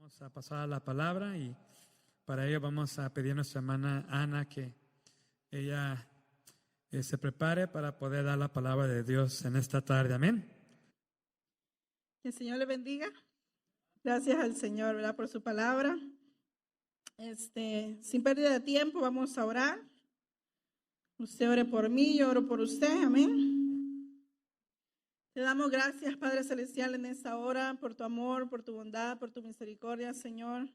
Vamos a pasar a la palabra y para ello vamos a pedir a nuestra hermana Ana que ella se prepare para poder dar la palabra de Dios en esta tarde. Amén. Que el Señor le bendiga. Gracias al Señor, ¿verdad?, por su palabra. Sin pérdida de tiempo, vamos a orar. Usted ore por mí, yo oro por usted. Amén. Te damos gracias, Padre Celestial, en esta hora, por tu amor, por tu bondad, por tu misericordia, Señor.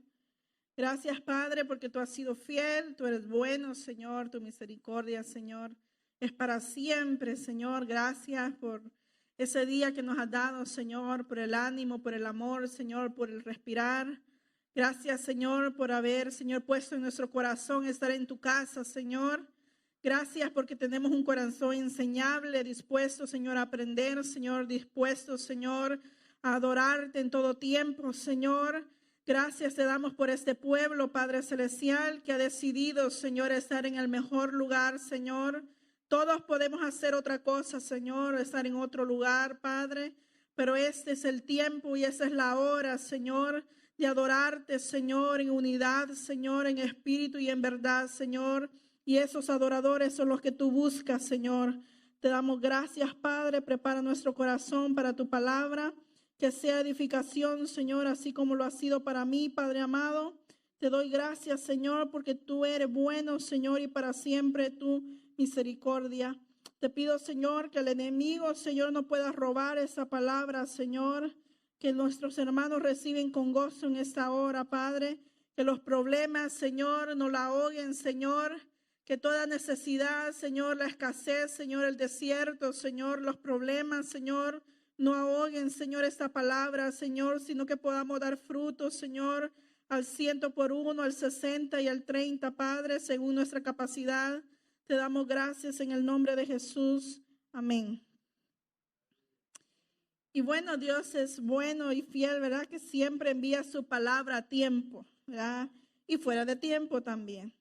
Gracias, Padre, porque tú has sido fiel, tú eres bueno, Señor, tu misericordia, Señor, es para siempre, Señor. Gracias por ese día que nos has dado, Señor, por el ánimo, por el amor, Señor, por el respirar. Gracias, Señor, por haber, Señor, puesto en nuestro corazón estar en tu casa, Señor. Gracias porque tenemos un corazón enseñable, dispuesto, Señor, a aprender, Señor, dispuesto, Señor, a adorarte en todo tiempo, Señor. Gracias te damos por este pueblo, Padre Celestial, que ha decidido, Señor, estar en el mejor lugar, Señor. Todos podemos hacer otra cosa, Señor, estar en otro lugar, Padre, pero este es el tiempo y esa es la hora, Señor, de adorarte, Señor, en unidad, Señor, en espíritu y en verdad, Señor. Y esos adoradores son los que tú buscas, Señor. Te damos gracias, Padre. Prepara nuestro corazón para tu palabra. Que sea edificación, Señor, así como lo ha sido para mí, Padre amado. Te doy gracias, Señor, porque tú eres bueno, Señor, y para siempre tu misericordia. Te pido, Señor, que el enemigo, Señor, no pueda robar esa palabra, Señor. Que nuestros hermanos reciben con gozo en esta hora, Padre. Que los problemas, Señor, no la ahoguen, Señor. Que toda necesidad, Señor, la escasez, Señor, el desierto, Señor, los problemas, Señor, no ahoguen, Señor, esta palabra, Señor, sino que podamos dar frutos, Señor, al 100 por 1, al 60 y al 30, Padre, según nuestra capacidad. Te damos gracias en el nombre de Jesús. Amén. Y bueno, Dios es bueno y fiel, ¿verdad? Que siempre envía su palabra a tiempo, ¿verdad? Y fuera de tiempo también.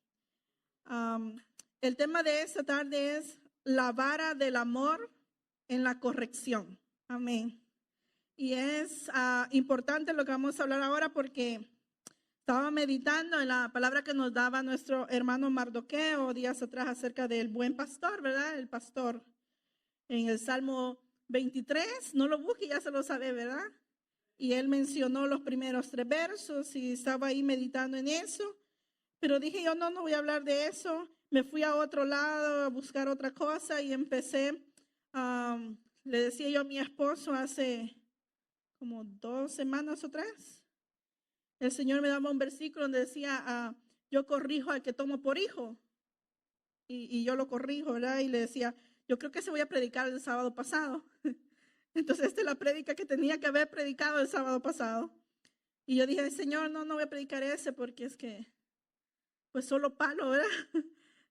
El tema de esta tarde es la vara del amor en la corrección. Amén. Y es importante lo que vamos a hablar ahora porque estaba meditando en la palabra que nos daba nuestro hermano Mardoqueo días atrás acerca del buen pastor, ¿verdad? El pastor. En el Salmo 23, no lo busque, ya se lo sabe, ¿verdad? Y él mencionó los primeros 3 versos y estaba ahí meditando en eso. Pero dije yo, no voy a hablar de eso. Me fui a otro lado a buscar otra cosa y empecé, le decía yo a mi esposo hace como 2 semanas o 3, el Señor me daba un versículo donde decía, yo corrijo al que tomo por hijo. Y yo lo corrijo, ¿verdad? Y le decía, yo creo que se voy a predicar el sábado pasado. Entonces esta es la prédica que tenía que haber predicado el sábado pasado. Y yo dije, Señor, no voy a predicar ese porque es que pues solo palo, ¿verdad?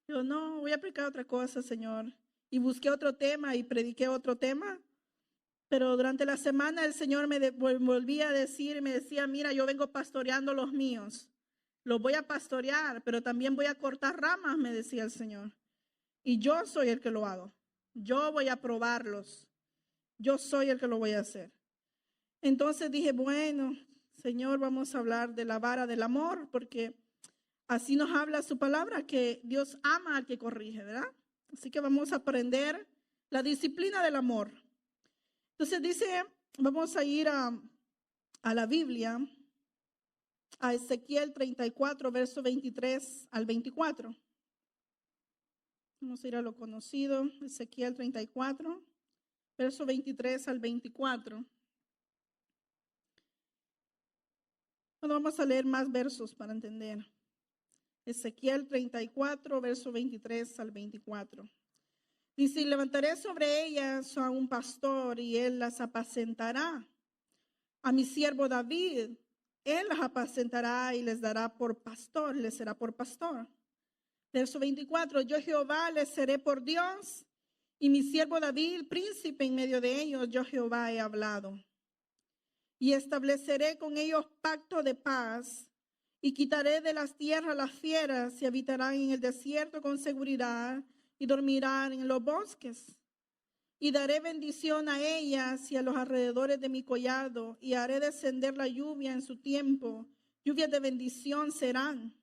Yo no, voy a predicar otra cosa, Señor. Y busqué otro tema y prediqué otro tema. Pero durante la semana el Señor me volvía a decir, me decía, mira, yo vengo pastoreando los míos. Los voy a pastorear, pero también voy a cortar ramas, me decía el Señor. Y yo soy el que lo hago. Yo voy a probarlos. Yo soy el que lo voy a hacer. Entonces dije, bueno, Señor, vamos a hablar de la vara del amor, porque así nos habla su palabra, que Dios ama al que corrige, ¿verdad? Así que vamos a aprender la disciplina del amor. Entonces dice, vamos a ir a la Biblia, a Ezequiel 34, verso 23 al 24. Vamos a ir a lo conocido, Ezequiel 34, verso 23 al 24. Bueno, vamos a leer más versos para entender. Ezequiel 34, verso 23 al 24. Dice, levantaré sobre ellas a un pastor y él las apacentará. A mi siervo David, él las apacentará y les dará por pastor, les será por pastor. Verso 24, yo Jehová les seré por Dios y mi siervo David, príncipe en medio de ellos, yo Jehová he hablado. Y estableceré con ellos pacto de paz. Y quitaré de las tierras las fieras y habitarán en el desierto con seguridad y dormirán en los bosques. Y daré bendición a ellas y a los alrededores de mi collado y haré descender la lluvia en su tiempo lluvias de bendición serán.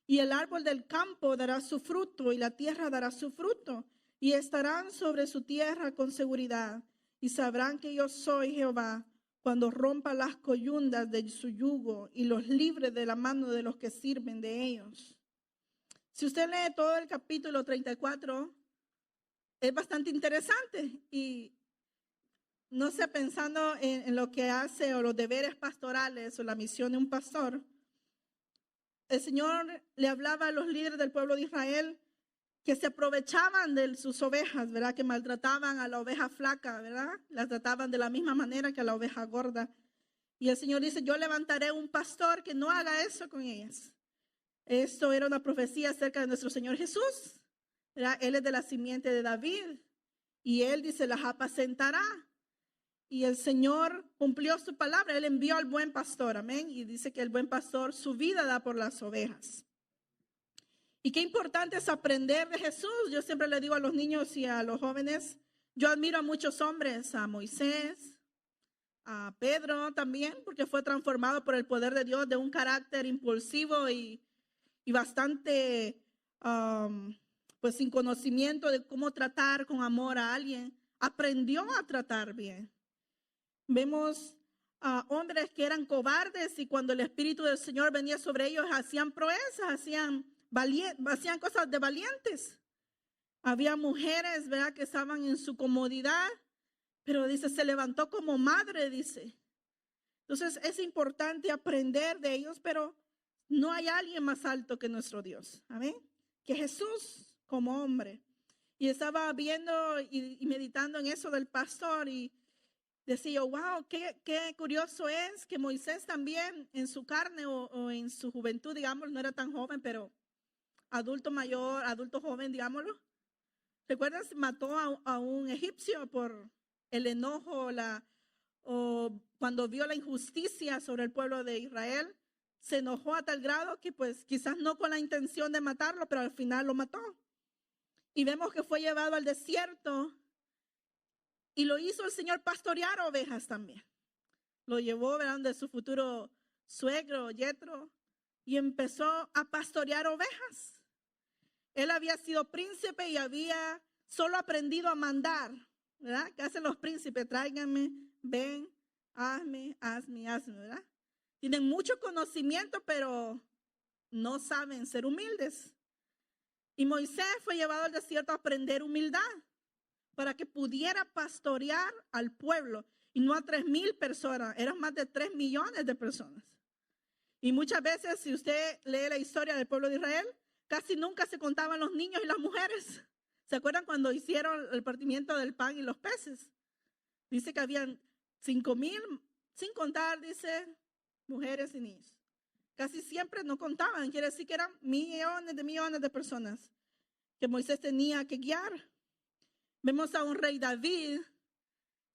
Y el árbol del campo dará su fruto, y la tierra dará su fruto, y estarán sobre su tierra con seguridad, y sabrán que yo soy Jehová, cuando rompa las coyundas de su yugo y los libre de la mano de los que sirven de ellos. Si usted lee todo el capítulo 34, es bastante interesante, y no sé, pensando en lo que hace o los deberes pastorales o la misión de un pastor, el Señor le hablaba a los líderes del pueblo de Israel que se aprovechaban de sus ovejas, ¿verdad? Que maltrataban a la oveja flaca, ¿verdad? Las trataban de la misma manera que a la oveja gorda. Y el Señor dice, yo levantaré un pastor que no haga eso con ellas. Esto era una profecía acerca de nuestro Señor Jesús, ¿verdad? Él es de la simiente de David. Y Él dice, las apacentará. Y el Señor cumplió su palabra. Él envió al buen pastor, amén. Y dice que el buen pastor su vida da por las ovejas. Y qué importante es aprender de Jesús. Yo siempre le digo a los niños y a los jóvenes, yo admiro a muchos hombres, a Moisés, a Pedro también, porque fue transformado por el poder de Dios de un carácter impulsivo y bastante, pues sin conocimiento de cómo tratar con amor a alguien. Aprendió a tratar bien. Vemos a hombres que eran cobardes y cuando el Espíritu del Señor venía sobre ellos hacían proezas, hacían cosas de valientes. Había mujeres, ¿verdad?, que estaban en su comodidad, pero dice, se levantó como madre, dice. Entonces es importante aprender de ellos, pero no hay alguien más alto que nuestro Dios. Amén. Que Jesús como hombre. Y estaba viendo y meditando en eso del pastor y decía, wow, qué curioso es que Moisés también en su carne o en su juventud, digamos, no era tan joven, pero adulto mayor, adulto joven, digámoslo. ¿Recuerdas? Mató a un egipcio por el enojo o cuando vio la injusticia sobre el pueblo de Israel. Se enojó a tal grado que pues quizás no con la intención de matarlo, pero al final lo mató. Y vemos que fue llevado al desierto y lo hizo el Señor pastorear ovejas también. Lo llevó, ¿verdad?, de su futuro suegro, Yetro, y empezó a pastorear ovejas. Él había sido príncipe y había solo aprendido a mandar, ¿verdad? ¿Qué hacen los príncipes? Tráiganme, ven, hazme, ¿verdad? Tienen mucho conocimiento, pero no saben ser humildes. Y Moisés fue llevado al desierto a aprender humildad para que pudiera pastorear al pueblo. Y no a 3,000 personas, eran más de 3 millones de personas. Y muchas veces, si usted lee la historia del pueblo de Israel, casi nunca se contaban los niños y las mujeres. ¿Se acuerdan cuando hicieron el partimiento del pan y los peces? Dice que habían 5,000, sin contar, dice, mujeres y niños. Casi siempre no contaban, quiere decir que eran millones de personas que Moisés tenía que guiar. Vemos a un rey David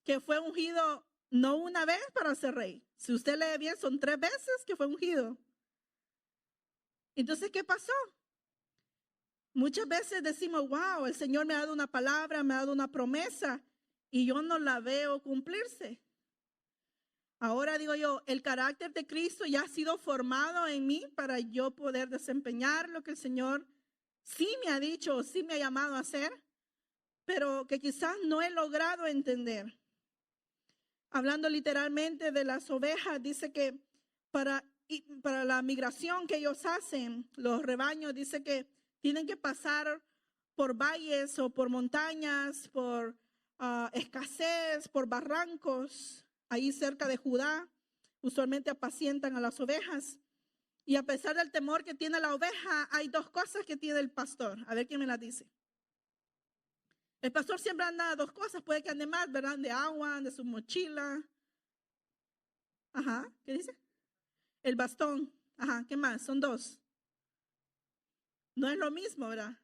que fue ungido no una vez para ser rey. Si usted lee bien, son 3 veces que fue ungido. Entonces, ¿qué pasó? Muchas veces decimos, wow, el Señor me ha dado una palabra, me ha dado una promesa y yo no la veo cumplirse. Ahora digo yo, el carácter de Cristo ya ha sido formado en mí para yo poder desempeñar lo que el Señor sí me ha dicho o sí me ha llamado a hacer, pero que quizás no he logrado entender. Hablando literalmente de las ovejas, dice que para la migración que ellos hacen, los rebaños, dice que tienen que pasar por valles o por montañas, por escasez, por barrancos. Ahí cerca de Judá, usualmente apacientan a las ovejas. Y a pesar del temor que tiene la oveja, hay 2 cosas que tiene el pastor. A ver quién me las dice. El pastor siempre anda 2 cosas, puede que ande más, ¿verdad? De agua, de su mochila. Ajá, ¿qué dice? El bastón. Ajá, ¿qué más? Son 2. No es lo mismo, ¿verdad?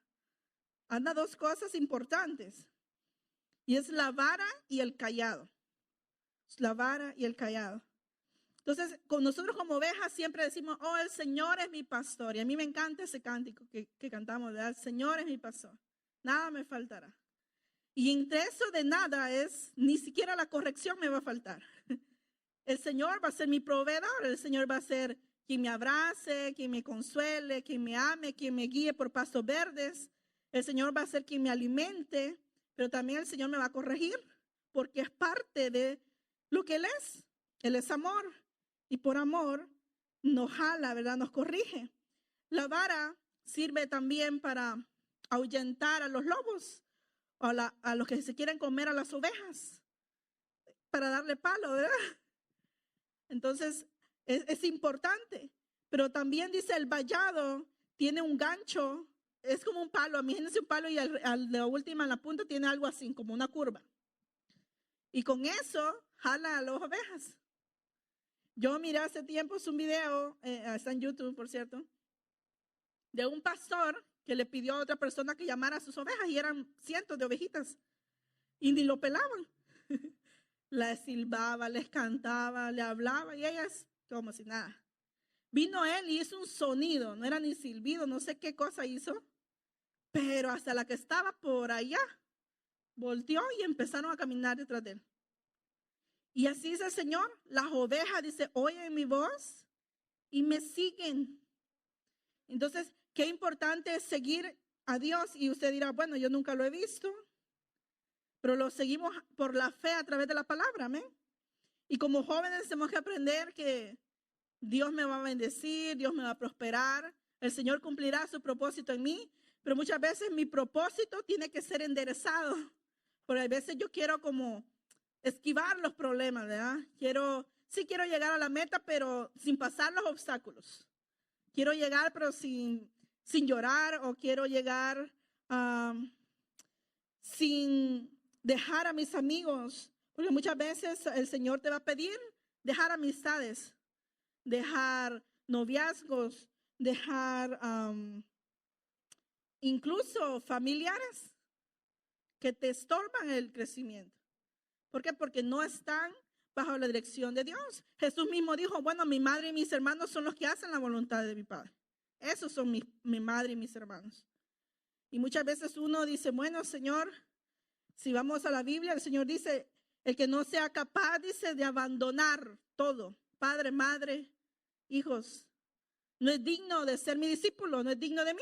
Anda 2 cosas importantes. Y es la vara y el cayado. La vara y el cayado. Entonces, con nosotros como ovejas siempre decimos, oh, el Señor es mi pastor. Y a mí me encanta ese cántico que cantamos, ¿verdad? El Señor es mi pastor. Nada me faltará. Y entre eso de nada es, ni siquiera la corrección me va a faltar. El Señor va a ser mi proveedor. El Señor va a ser quien me abrace, quien me consuele, quien me ame, quien me guíe por pastos verdes. El Señor va a ser quien me alimente, pero también el Señor me va a corregir, porque es parte de lo que Él es. Él es amor, y por amor nos jala, ¿verdad? Nos corrige. La vara sirve también para ahuyentar a los lobos, o a los que se quieren comer a las ovejas, para darle palo, ¿verdad? Entonces, es importante. Pero también dice el vallado tiene un gancho, es como un palo. Imagínense un palo y la última, en la punta, tiene algo así, como una curva. Y con eso jala a las ovejas. Yo miré hace tiempo un video, está en YouTube, por cierto, de un pastor que le pidió a otra persona que llamara a sus ovejas y eran cientos de ovejitas y ni lo pelaban. Les silbaba, les cantaba, le hablaba y ellas como si nada. Vino él y hizo un sonido, no era ni silbido, no sé qué cosa hizo, pero hasta la que estaba por allá volteó y empezaron a caminar detrás de él. Y así dice el Señor, las ovejas, dice, oyen mi voz y me siguen. Entonces, qué importante es seguir a Dios. Y usted dirá, bueno, yo nunca lo he visto, pero lo seguimos por la fe a través de la palabra, amén. Y como jóvenes tenemos que aprender que Dios me va a bendecir, Dios me va a prosperar, el Señor cumplirá su propósito en mí, pero muchas veces mi propósito tiene que ser enderezado, porque a veces yo quiero como esquivar los problemas, ¿verdad? Sí quiero llegar a la meta, pero sin pasar los obstáculos. Quiero llegar, pero sin llorar, o quiero llegar sin dejar a mis amigos, porque muchas veces el Señor te va a pedir dejar amistades, dejar noviazgos, dejar incluso familiares que te estorban el crecimiento. ¿Por qué? Porque no están bajo la dirección de Dios. Jesús mismo dijo, bueno, mi madre y mis hermanos son los que hacen la voluntad de mi Padre. Esos son mi madre y mis hermanos. Y muchas veces uno dice, bueno, Señor, si vamos a la Biblia, el Señor dice, el que no sea capaz, dice, de abandonar todo, padre, madre, hijos, no es digno de ser mi discípulo, no es digno de mí.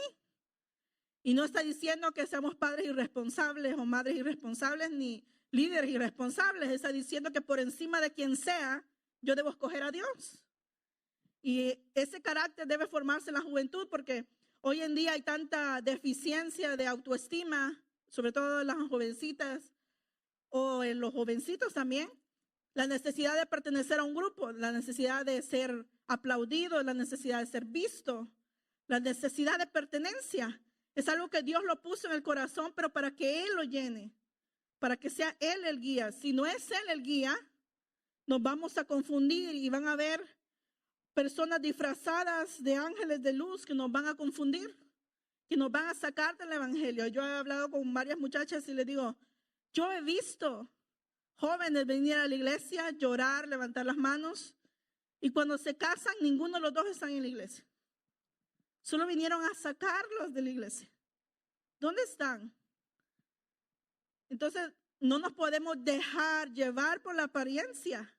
Y no está diciendo que seamos padres irresponsables o madres irresponsables, ni líderes irresponsables. Está diciendo que por encima de quien sea, yo debo escoger a Dios. Y ese carácter debe formarse en la juventud, porque hoy en día hay tanta deficiencia de autoestima, sobre todo en las jovencitas o en los jovencitos también. La necesidad de pertenecer a un grupo, la necesidad de ser aplaudido, la necesidad de ser visto, la necesidad de pertenencia. Es algo que Dios lo puso en el corazón, pero para que Él lo llene, para que sea Él el guía. Si no es Él el guía, nos vamos a confundir y van a haber personas disfrazadas de ángeles de luz que nos van a confundir, que nos van a sacar del evangelio. Yo he hablado con varias muchachas y les digo, yo he visto jóvenes venir a la iglesia, llorar, levantar las manos, y cuando se casan, ninguno de los dos están en la iglesia. Solo vinieron a sacarlos de la iglesia. ¿Dónde están? Entonces, no nos podemos dejar llevar por la apariencia.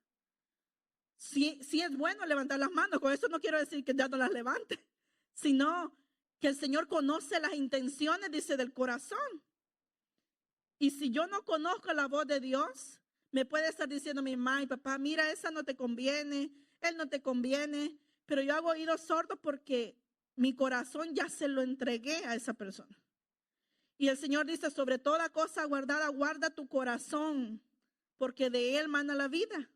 Sí es bueno levantar las manos, con eso no quiero decir que ya no las levante, sino que el Señor conoce las intenciones, dice, del corazón. Y si yo no conozco la voz de Dios, me puede estar diciendo mi mamá y papá, mira, esa no te conviene, él no te conviene, pero yo hago oídos sordos porque mi corazón ya se lo entregué a esa persona. Y el Señor dice, sobre toda cosa guardada, guarda tu corazón, porque de él mana la vida.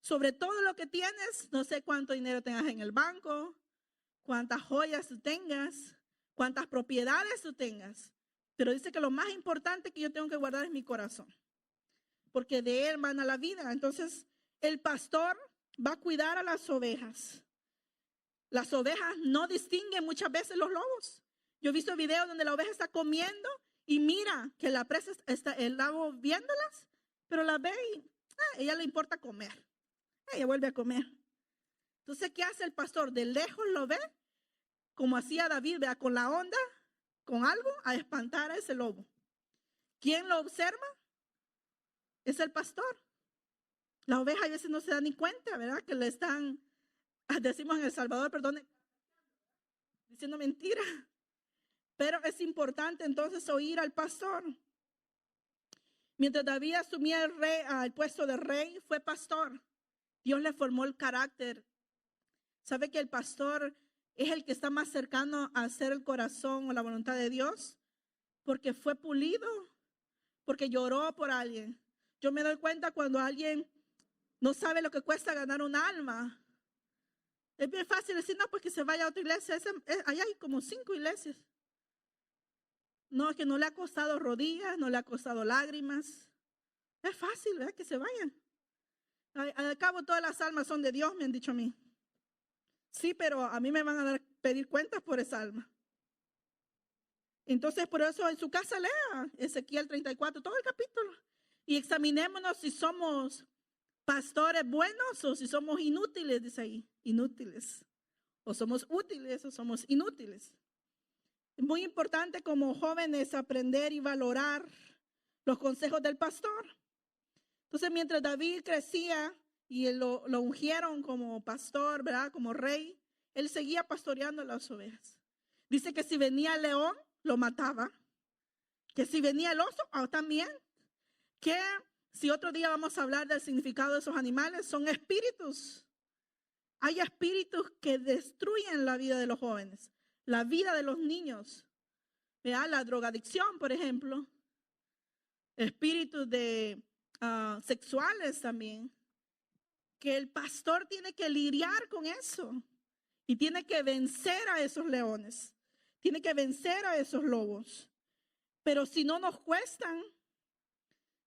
Sobre todo lo que tienes, no sé cuánto dinero tengas en el banco, cuántas joyas tú tengas, cuántas propiedades tú tengas, pero dice que lo más importante que yo tengo que guardar es mi corazón, porque de él mana la vida. Entonces, el pastor va a cuidar a las ovejas. Las ovejas no distinguen muchas veces los lobos. Yo he visto videos donde la oveja está comiendo y mira que la presa está el lobo viéndolas, pero la ve y a ella le importa comer. Ella vuelve a comer. Entonces, ¿qué hace el pastor? De lejos lo ve, como hacía David, vea, con la onda, con algo, a espantar a ese lobo. ¿Quién lo observa? Es el pastor. La oveja a veces no se da ni cuenta, ¿verdad? Que le están decimos en El Salvador, perdón, diciendo mentira. Pero es importante entonces oír al pastor. Mientras David asumía el puesto de rey, fue pastor. Dios le formó el carácter. ¿Sabe que el pastor es el que está más cercano a hacer el corazón o la voluntad de Dios? Porque fue pulido, porque lloró por alguien. Yo me doy cuenta cuando alguien no sabe lo que cuesta ganar un alma. Es bien fácil decir, no, pues que se vaya a otra iglesia. Allá hay como 5 iglesias. No, es que no le ha costado rodillas, no le ha costado lágrimas. Es fácil, ¿verdad? Que se vayan. Al cabo todas las almas son de Dios, me han dicho a mí. Sí, pero a mí me van a pedir cuentas por esa alma. Entonces, por eso en su casa lea Ezequiel 34, todo el capítulo. Y examinémonos si somos pastores buenos o si somos inútiles, dice ahí. Inútiles. O somos útiles o somos inútiles. Es muy importante como jóvenes aprender y valorar los consejos del pastor. Entonces, mientras David crecía y lo ungieron como pastor, ¿verdad? Como rey, él seguía pastoreando las ovejas. Dice que si venía el león, lo mataba. Que si venía el oso, también. Que si otro día vamos a hablar del significado de esos animales, son espíritus. Hay espíritus que destruyen la vida de los jóvenes, la vida de los niños. ¿Verdad? La drogadicción, por ejemplo. Espíritus sexuales también. Que el pastor tiene que lidiar con eso. Y tiene que vencer a esos leones. Tiene que vencer a esos lobos. Pero si no nos cuestan,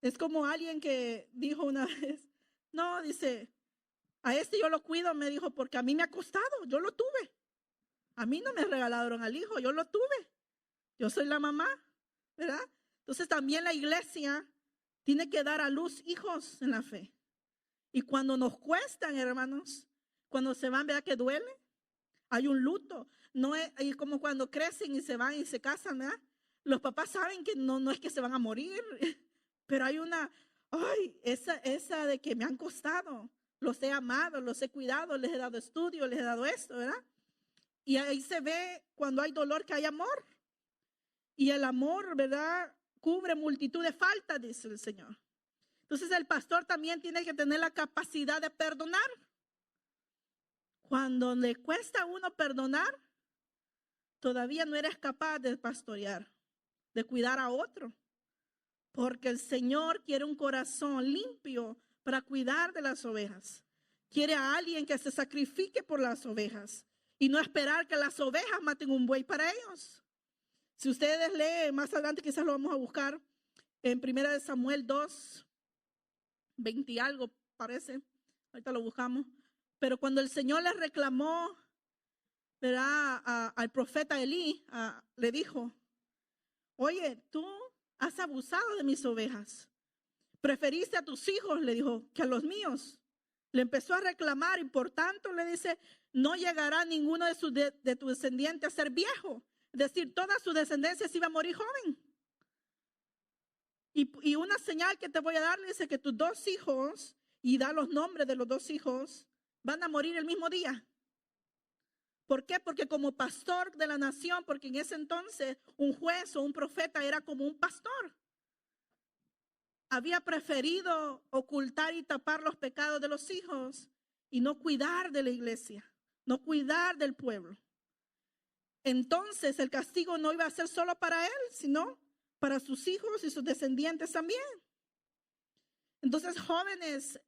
es como alguien que dijo una vez, no, dice, a este yo lo cuido, me dijo, porque a mí me ha costado, yo lo tuve. A mí no me regalaron al hijo, yo lo tuve. Yo soy la mamá, ¿verdad? Entonces también la iglesia tiene que dar a luz hijos en la fe. Y cuando nos cuestan, hermanos, cuando se van, ¿verdad que duele? Hay un luto. No es como cuando crecen y se van y se casan, ¿verdad? Los papás saben que no es que se van a morir, pero hay esa de que me han costado. Los he amado, los he cuidado, les he dado estudio, les he dado esto, ¿verdad? Y ahí se ve cuando hay dolor que hay amor. Y el amor, ¿verdad? Cubre multitud de faltas, dice el Señor. Entonces el pastor también tiene que tener la capacidad de perdonar. Cuando le cuesta a uno perdonar, todavía no eres capaz de pastorear, de cuidar a otro. Porque el Señor quiere un corazón limpio para cuidar de las ovejas. Quiere a alguien que se sacrifique por las ovejas y no esperar que las ovejas maten un buey para ellos. Si ustedes leen más adelante, quizás lo vamos a buscar en 1 Samuel 2, 20 y algo parece. Ahorita lo buscamos. Pero cuando el Señor le reclamó, ¿verdad? Al profeta Elí, le dijo, oye, tú has abusado de mis ovejas. Preferiste a tus hijos, le dijo, que a los míos. Le empezó a reclamar y por tanto le dice, no llegará ninguno de tus descendientes a ser viejo. Es decir, toda su descendencia se iba a morir joven. Y una señal que te voy a dar, le dice que tus 2 hijos, y da los nombres de los 2 hijos, van a morir el mismo día. ¿Por qué? Porque como pastor de la nación, porque en ese entonces un juez o un profeta era como un pastor. Había preferido ocultar y tapar los pecados de los hijos y no cuidar de la iglesia, no cuidar del pueblo. Entonces el castigo no iba a ser solo para él, sino para sus hijos y sus descendientes también. Entonces, jóvenes,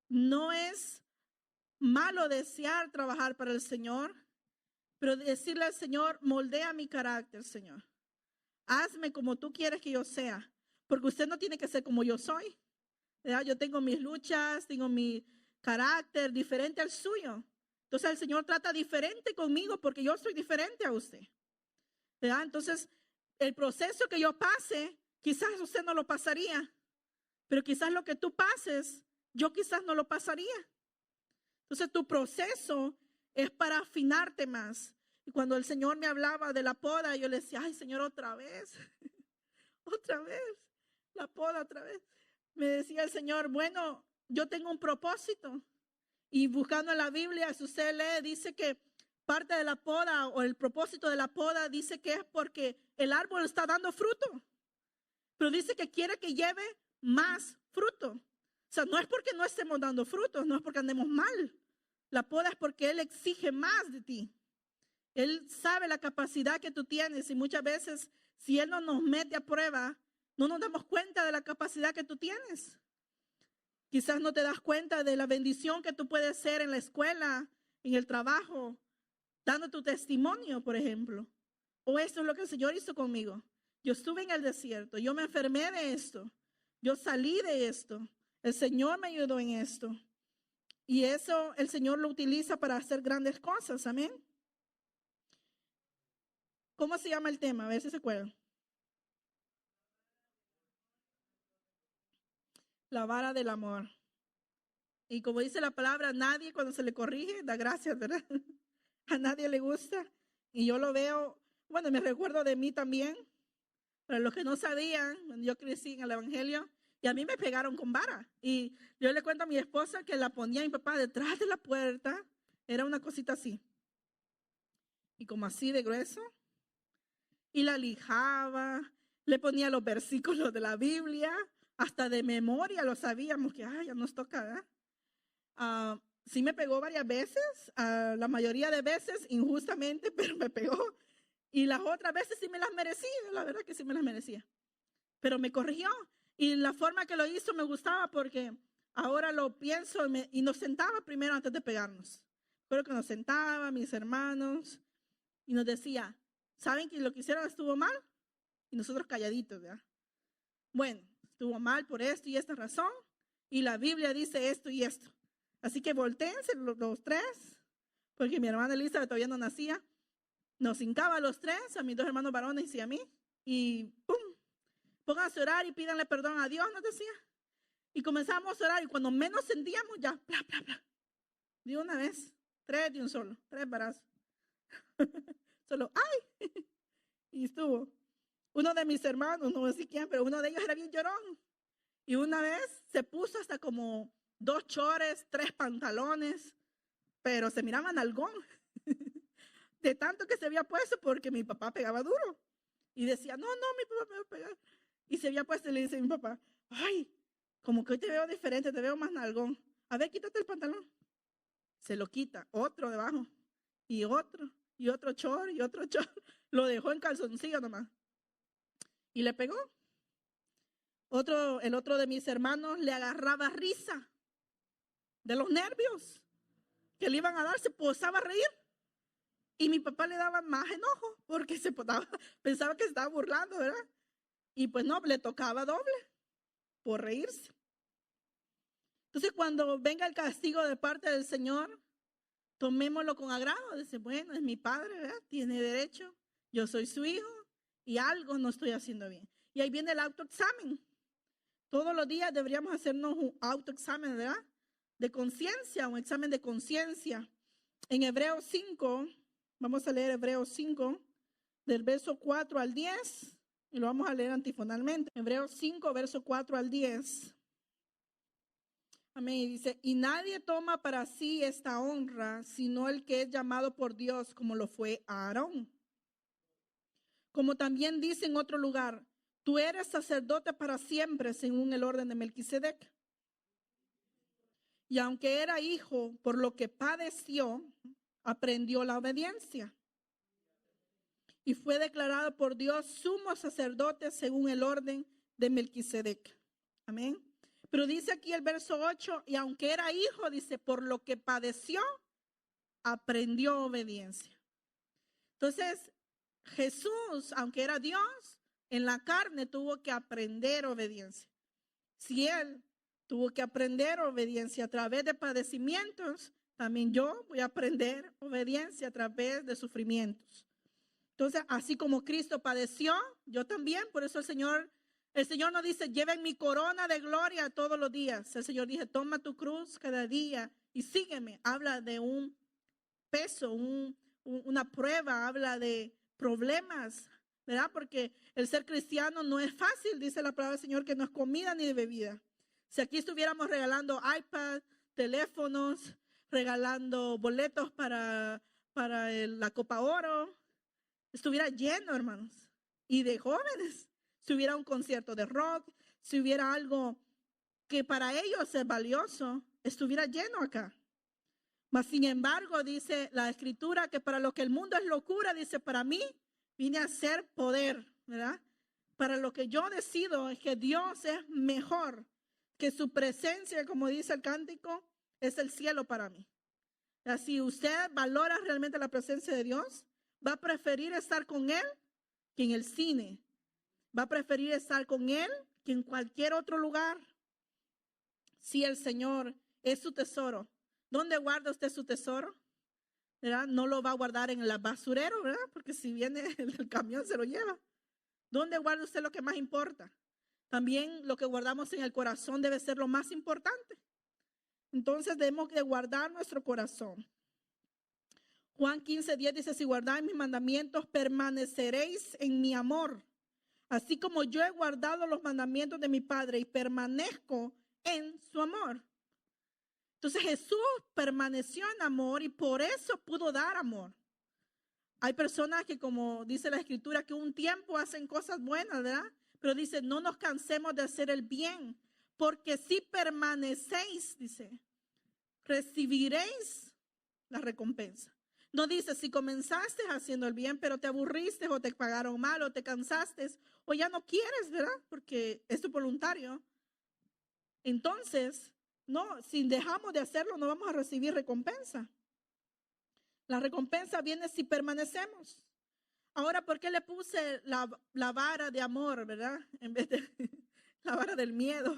no es malo desear trabajar para el Señor, pero decirle al Señor, moldea mi carácter, Señor. Hazme como tú quieres que yo sea, porque usted no tiene que ser como yo soy, ¿verdad? Yo tengo mis luchas, tengo mi carácter diferente al suyo. Entonces el Señor trata diferente conmigo porque yo soy diferente a usted, ¿verdad? Entonces el proceso que yo pase, quizás usted no lo pasaría, pero quizás lo que tú pases, yo quizás no lo pasaría. Entonces tu proceso es para afinarte más. Y cuando el Señor me hablaba de la poda, yo le decía, ay Señor, otra vez, otra vez, la poda otra vez. Me decía el Señor, bueno, yo tengo un propósito Y buscando en la Biblia, si usted lee, dice que parte de la poda o el propósito de la poda dice que es porque el árbol está dando fruto. Pero dice que quiere que lleve más fruto. O sea, no es porque no estemos dando frutos, no es porque andemos mal. La poda es porque Él exige más de ti. Él sabe la capacidad que tú tienes y muchas veces si Él no nos mete a prueba, no nos damos cuenta de la capacidad que tú tienes. Quizás no te das cuenta de la bendición que tú puedes ser en la escuela, en el trabajo, dando tu testimonio, por ejemplo. O esto es lo que el Señor hizo conmigo. Yo estuve en el desierto, yo me enfermé de esto, yo salí de esto. El Señor me ayudó en esto. Y eso el Señor lo utiliza para hacer grandes cosas, amén. ¿Cómo se llama el tema? A ver si se acuerdan. La vara del amor. Y como dice la palabra, nadie cuando se le corrige da gracias, ¿verdad? A nadie le gusta. Y yo lo veo, bueno, me recuerdo de mí también. Para los que no sabían, yo crecí en el Evangelio y a mí me pegaron con vara. Y yo le cuento a mi esposa que la ponía a mi papá detrás de la puerta. Era una cosita así. Y como así de grueso. Y la lijaba, le ponía los versículos de la Biblia, hasta de memoria lo sabíamos que ya nos toca, ¿verdad? Sí me pegó varias veces, la mayoría de veces injustamente, pero me pegó. Y las otras veces sí me las merecía, la verdad que sí me las merecía. Pero me corrigió y la forma que lo hizo me gustaba porque ahora lo pienso y nos sentaba primero antes de pegarnos. Creo que nos sentaba, mis hermanos, y nos decía, ¿saben que lo que hicieron estuvo mal? Y nosotros calladitos, ¿verdad? Bueno, estuvo mal por esto y esta razón. Y la Biblia dice esto y esto. Así que voltéense los tres, porque mi hermana Elizabeth todavía no nacía. Nos hincaba a los tres, a mis dos hermanos varones y a mí. Y ¡pum! Pónganse a orar y pídanle perdón a Dios, nos decía. Y comenzamos a orar y cuando menos sentíamos ya, bla, bla, bla. De una vez, tres de un solo, tres barazos. Solo, ¡ay! Y estuvo. Uno de mis hermanos, no sé quién, pero uno de ellos era bien llorón. Y una vez se puso hasta como 2 chores, 3 pantalones, pero se miraba nalgón. De tanto que se había puesto porque mi papá pegaba duro. Y decía, no, mi papá me va a pegar. Y se había puesto y le dice a mi papá, ay, como que hoy te veo diferente, te veo más nalgón. A ver, quítate el pantalón. Se lo quita, otro debajo. Y otro chor, y otro chor. Lo dejó en calzoncillo nomás. Y le pegó. El otro de mis hermanos le agarraba risa de los nervios que le iban a dar, se posaba a reír. Y mi papá le daba más enojo porque pensaba que se estaba burlando, ¿verdad? Y pues no, le tocaba doble por reírse. Entonces cuando venga el castigo de parte del Señor, tomémoslo con agrado. Dice, bueno, es mi padre, ¿verdad? Tiene derecho, yo soy su hijo y algo no estoy haciendo bien. Y ahí viene el autoexamen. Todos los días deberíamos hacernos un autoexamen, ¿verdad? De conciencia, un examen de conciencia. En Hebreos 5, vamos a leer Hebreos 5, del verso 4 al 10, y lo vamos a leer antifonalmente. Hebreos 5, verso 4 al 10. Amén. Y dice, y nadie toma para sí esta honra, sino el que es llamado por Dios, como lo fue Aarón. Como también dice en otro lugar, tú eres sacerdote para siempre, según el orden de Melquisedec. Y aunque era hijo, por lo que padeció, aprendió la obediencia. Y fue declarado por Dios sumo sacerdote según el orden de Melquisedec. Amén. Pero dice aquí el verso 8, y aunque era hijo, dice, por lo que padeció, aprendió obediencia. Entonces, Jesús, aunque era Dios, en la carne tuvo que aprender obediencia. Si Él tuvo que aprender obediencia a través de padecimientos, también yo voy a aprender obediencia a través de sufrimientos. Entonces, así como Cristo padeció, yo también, por eso el Señor nos dice, lleven mi corona de gloria todos los días. El Señor dice, toma tu cruz cada día y sígueme. Habla de un peso, una prueba, habla de problemas, ¿verdad? Porque el ser cristiano no es fácil, dice la palabra del Señor, que no es comida ni de bebida. Si aquí estuviéramos regalando iPad, teléfonos, regalando boletos para la Copa Oro, estuviera lleno, hermanos, y de jóvenes. Si hubiera un concierto de rock, si hubiera algo que para ellos es valioso, estuviera lleno acá. Mas sin embargo, dice la Escritura que para lo que el mundo es locura, dice, para mí vine a ser poder, ¿verdad? Para lo que yo decido es que Dios es mejor, que su presencia, como dice el cántico, es el cielo para mí. Si usted valora realmente la presencia de Dios, va a preferir estar con Él que en el cine. Va a preferir estar con Él que en cualquier otro lugar. Si el Señor es su tesoro, ¿dónde guarda usted su tesoro? ¿Verdad? No lo va a guardar en el basurero, ¿verdad? Porque si viene el camión se lo lleva. ¿Dónde guarda usted lo que más importa? También lo que guardamos en el corazón debe ser lo más importante. Entonces debemos de guardar nuestro corazón. Juan 15:10 dice, si guardáis mis mandamientos, permaneceréis en mi amor. Así como yo he guardado los mandamientos de mi Padre y permanezco en su amor. Entonces Jesús permaneció en amor y por eso pudo dar amor. Hay personas que, como dice la Escritura, que un tiempo hacen cosas buenas, ¿verdad? Pero dice, no nos cansemos de hacer el bien, porque si permanecéis, dice, recibiréis la recompensa. No dice, si comenzaste haciendo el bien, pero te aburriste o te pagaron mal o te cansaste o ya no quieres, ¿verdad? Porque es voluntario. Entonces, no, si dejamos de hacerlo, no vamos a recibir recompensa. La recompensa viene si permanecemos. Ahora, ¿por qué le puse la vara de amor, verdad? En vez de la vara del miedo.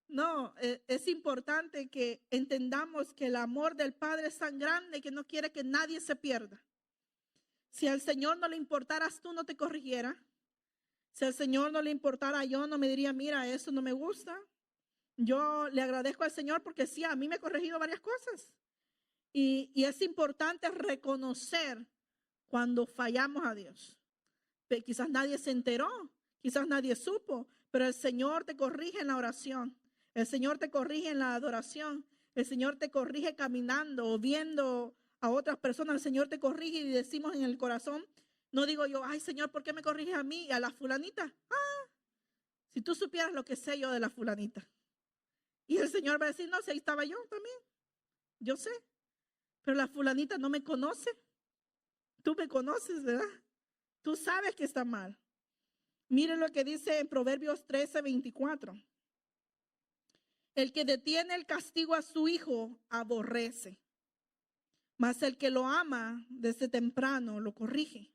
No, es importante que entendamos que el amor del Padre es tan grande que no quiere que nadie se pierda. Si al Señor no le importaras tú, no te corrigiera. Si al Señor no le importara yo, no me diría, mira, eso no me gusta. Yo le agradezco al Señor porque sí, a mí me ha corregido varias cosas. Y es importante reconocer cuando fallamos a Dios. Quizás nadie se enteró, quizás nadie supo, pero el Señor te corrige en la oración. El Señor te corrige en la adoración. El Señor te corrige caminando o viendo a otras personas. El Señor te corrige y decimos en el corazón, no digo yo, ay Señor, ¿por qué me corriges a mí y a la fulanita? Si tú supieras lo que sé yo de la fulanita. Y el Señor va a decir, no, si ahí estaba yo también. Yo sé. Pero la fulanita no me conoce. Tú me conoces, ¿verdad? Tú sabes que está mal. Miren lo que dice en Proverbios 13:24. El que detiene el castigo a su hijo aborrece, mas el que lo ama desde temprano lo corrige.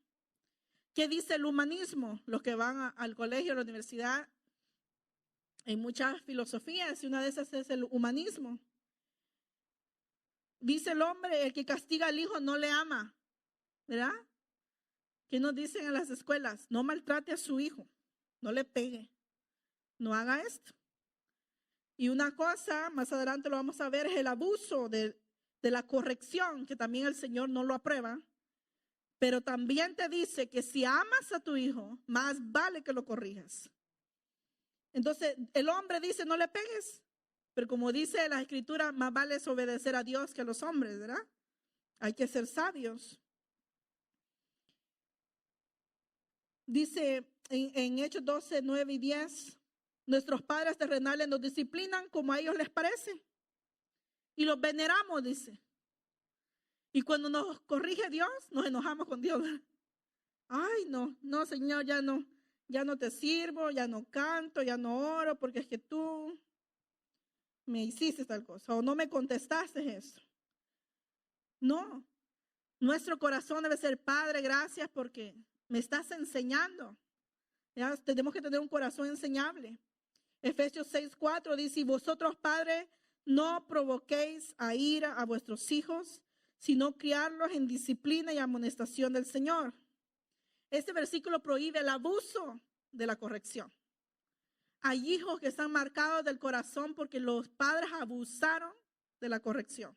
¿Qué dice el humanismo? Los que van al colegio, a la universidad, hay muchas filosofías y una de esas es el humanismo. Dice el hombre, el que castiga al hijo no le ama, ¿verdad? ¿Qué nos dicen en las escuelas? No maltrate a su hijo, no le pegue, no haga esto. Y una cosa, más adelante lo vamos a ver, es el abuso de la corrección, que también el Señor no lo aprueba. Pero también te dice que si amas a tu hijo, más vale que lo corrijas. Entonces, el hombre dice, no le pegues. Pero como dice la Escritura, más vale es obedecer a Dios que a los hombres, ¿verdad? Hay que ser sabios. Dice en Hechos 12:9-10, nuestros padres terrenales nos disciplinan como a ellos les parece. Y los veneramos, dice. Y cuando nos corrige Dios, nos enojamos con Dios. Ay, no, Señor, ya no te sirvo, ya no canto, ya no oro, porque es que tú me hiciste tal cosa o no me contestaste eso. No, nuestro corazón debe ser, Padre, gracias porque me estás enseñando. Ya tenemos que tener un corazón enseñable. Efesios 6:4 dice, y vosotros, padres, no provoquéis a ira a vuestros hijos, sino criarlos en disciplina y amonestación del Señor. Este versículo prohíbe el abuso de la corrección. Hay hijos que están marcados del corazón porque los padres abusaron de la corrección.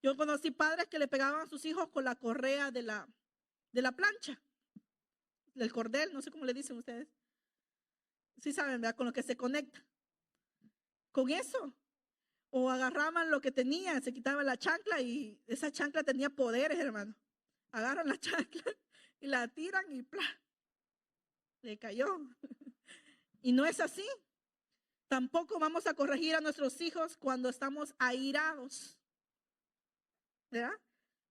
Yo conocí padres que le pegaban a sus hijos con la correa de la plancha, del cordel, no sé cómo le dicen ustedes. Sí saben, ¿verdad? Con lo que se conecta. Con eso. O agarraban lo que tenía, se quitaban la chancla y esa chancla tenía poderes, hermano. Agarran la chancla y la tiran y ¡plá! Le cayó. Y no es así. Tampoco vamos a corregir a nuestros hijos cuando estamos airados, ¿verdad?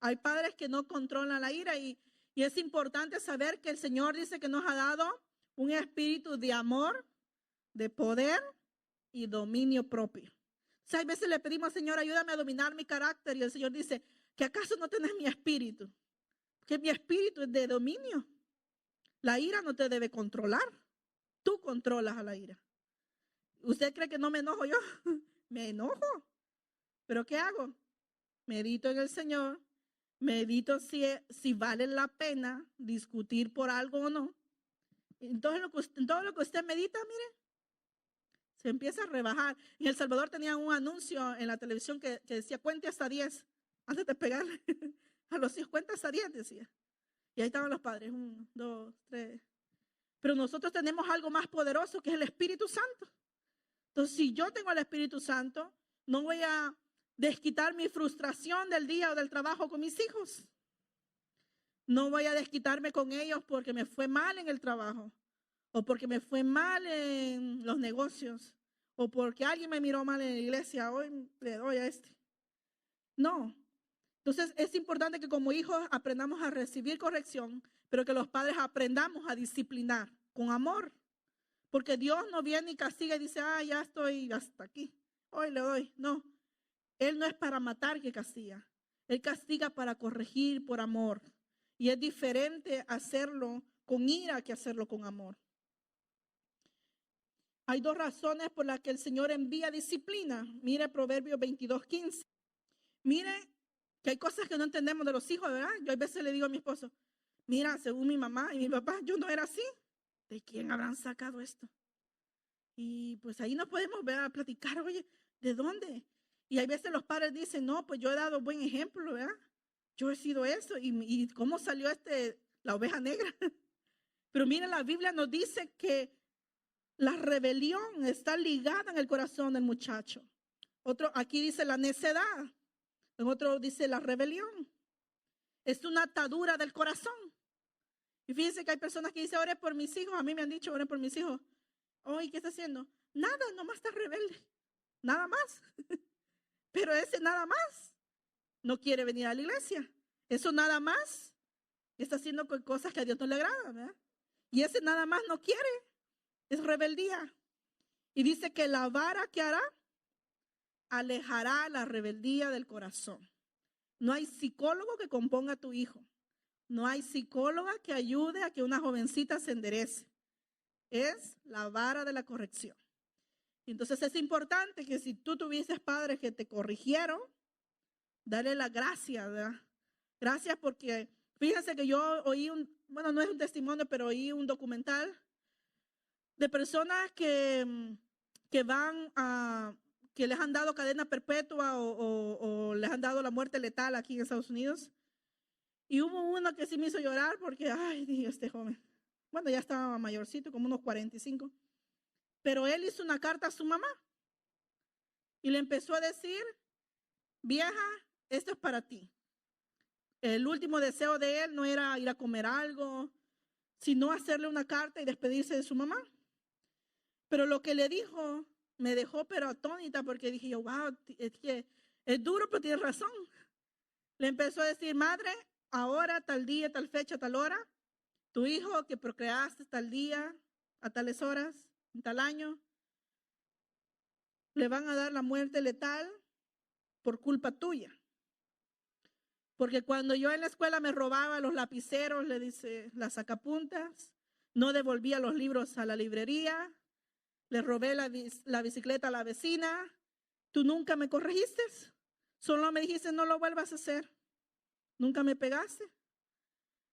Hay padres que no controlan la ira y es importante saber que el Señor dice que nos ha dado un espíritu de amor, de poder y dominio propio. O sea, a veces le pedimos al Señor, ayúdame a dominar mi carácter, y el Señor dice, ¿que acaso no tenés mi espíritu? Que mi espíritu es de dominio. La ira no te debe controlar. Tú controlas a la ira. ¿Usted cree que no me enojo yo? Me enojo. ¿Pero qué hago? Medito en el Señor. Medito si vale la pena discutir por algo o no. Entonces, en todo lo que usted medita, mire, se empieza a rebajar. En El Salvador tenían un anuncio en la televisión que decía, cuente hasta 10 antes de pegarle a los hijos. Cuenta hasta 10, decía. Y ahí estaban los padres, 1, 2, 3. Pero nosotros tenemos algo más poderoso que es el Espíritu Santo. Entonces, si yo tengo el Espíritu Santo, no voy a desquitar mi frustración del día o del trabajo con mis hijos. No voy a desquitarme con ellos porque me fue mal en el trabajo, o porque me fue mal en los negocios, o porque alguien me miró mal en la iglesia. Hoy le doy a este. No. Entonces es importante que como hijos aprendamos a recibir corrección, pero que los padres aprendamos a disciplinar con amor. Porque Dios no viene y castiga y dice, ya estoy hasta aquí, hoy le doy. No, Él no es para matar que castiga. Él castiga para corregir por amor. Y es diferente hacerlo con ira que hacerlo con amor. Hay 2 razones por las que el Señor envía disciplina. Mire Proverbios 22:15. Mire que hay cosas que no entendemos de los hijos, ¿verdad? Yo a veces le digo a mi esposo, mira, según mi mamá y mi papá, yo no era así. ¿De quién habrán sacado esto? Y pues ahí nos podemos ver a platicar, oye, ¿de dónde? Y hay veces los padres dicen, no, pues yo he dado buen ejemplo, ¿verdad? Yo he sido eso. ¿Y cómo salió la oveja negra? Pero mira, la Biblia nos dice que la rebelión está ligada en el corazón del muchacho. Aquí dice la necedad. En otro dice la rebelión. Es una atadura del corazón. Y fíjense que hay personas que dicen, ore por mis hijos. A mí me han dicho, ore por mis hijos. Oye, ¿qué está haciendo? Nada, nomás está rebelde. Nada más. Pero ese nada más no quiere venir a la iglesia. Eso nada más está haciendo cosas que a Dios no le agradan, ¿verdad? Y ese nada más no quiere. Es rebeldía. Y dice que la vara que hará alejará la rebeldía del corazón. No hay psicólogo que componga a tu hijo. No hay psicóloga que ayude a que una jovencita se enderece. Es la vara de la corrección. Entonces es importante que si tú tuvieses padres que te corrigieron, dale la gracia, ¿verdad? Gracias porque fíjense que yo oí no es un testimonio, pero oí un documental de personas que les han dado cadena perpetua o les han dado la muerte letal aquí en Estados Unidos. Y hubo uno que sí me hizo llorar porque, dije, este joven, bueno, ya estaba mayorcito, como unos 45, pero él hizo una carta a su mamá y le empezó a decir, vieja, esto es para ti. El último deseo de él no era ir a comer algo, sino hacerle una carta y despedirse de su mamá. Pero lo que le dijo me dejó pero atónita porque dije yo, wow, es que es duro, pero tiene razón. Le empezó a decir, madre, ahora, tal día, tal fecha, tal hora, tu hijo que procreaste tal día, a tales horas, en tal año, le van a dar la muerte letal por culpa tuya. Porque cuando yo en la escuela me robaba los lapiceros, le dice, las sacapuntas, no devolvía los libros a la librería, le robé la bicicleta a la vecina, tú nunca me corregiste, solo me dijiste no lo vuelvas a hacer, nunca me pegaste.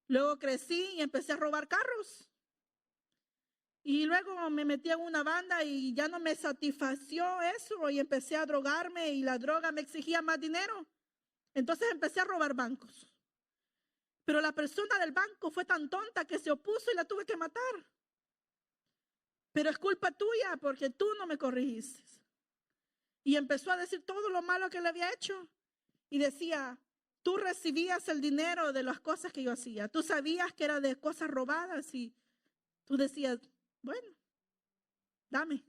Luego crecí y empecé a robar carros. Y luego me metí en una banda y ya no me satisfació eso y empecé a drogarme y la droga me exigía más dinero. Entonces empecé a robar bancos. Pero la persona del banco fue tan tonta que se opuso y la tuve que matar. Pero es culpa tuya porque tú no me corregiste. Y empezó a decir todo lo malo que le había hecho. Y decía, tú recibías el dinero de las cosas que yo hacía. Tú sabías que era de cosas robadas y tú decías, bueno, dame,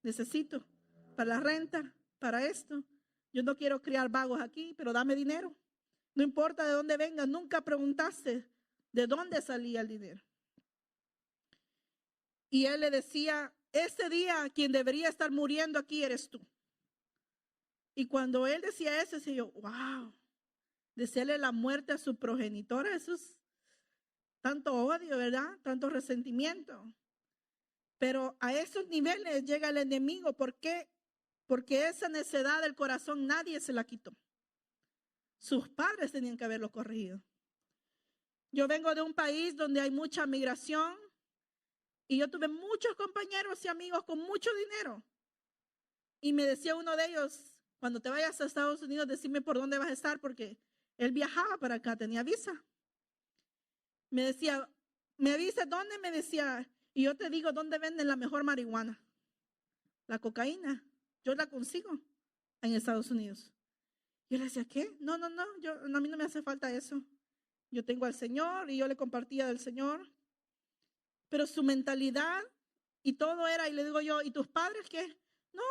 necesito para la renta, para esto. Yo no quiero criar vagos aquí, pero dame dinero. No importa de dónde venga, nunca preguntaste de dónde salía el dinero. Y él le decía, este día quien debería estar muriendo aquí eres tú. Y cuando él decía eso, decía yo, wow, desearle la muerte a su progenitora, eso es tanto odio, ¿verdad? Tanto resentimiento. Pero a esos niveles llega el enemigo. ¿Por qué? Porque esa necedad del corazón nadie se la quitó. Sus padres tenían que haberlo corregido. Yo vengo de un país donde hay mucha migración y yo tuve muchos compañeros y amigos con mucho dinero. Y me decía uno de ellos, cuando te vayas a Estados Unidos, decime por dónde vas a estar, porque él viajaba para acá, tenía visa. Me decía, ¿me avisas dónde? Me decía, y yo te digo dónde venden la mejor marihuana. La cocaína, yo la consigo en Estados Unidos. Yo le decía, ¿qué? No, a mí no me hace falta eso. Yo tengo al Señor y yo le compartía del Señor. Pero su mentalidad y todo era, y le digo yo, ¿y tus padres qué? No,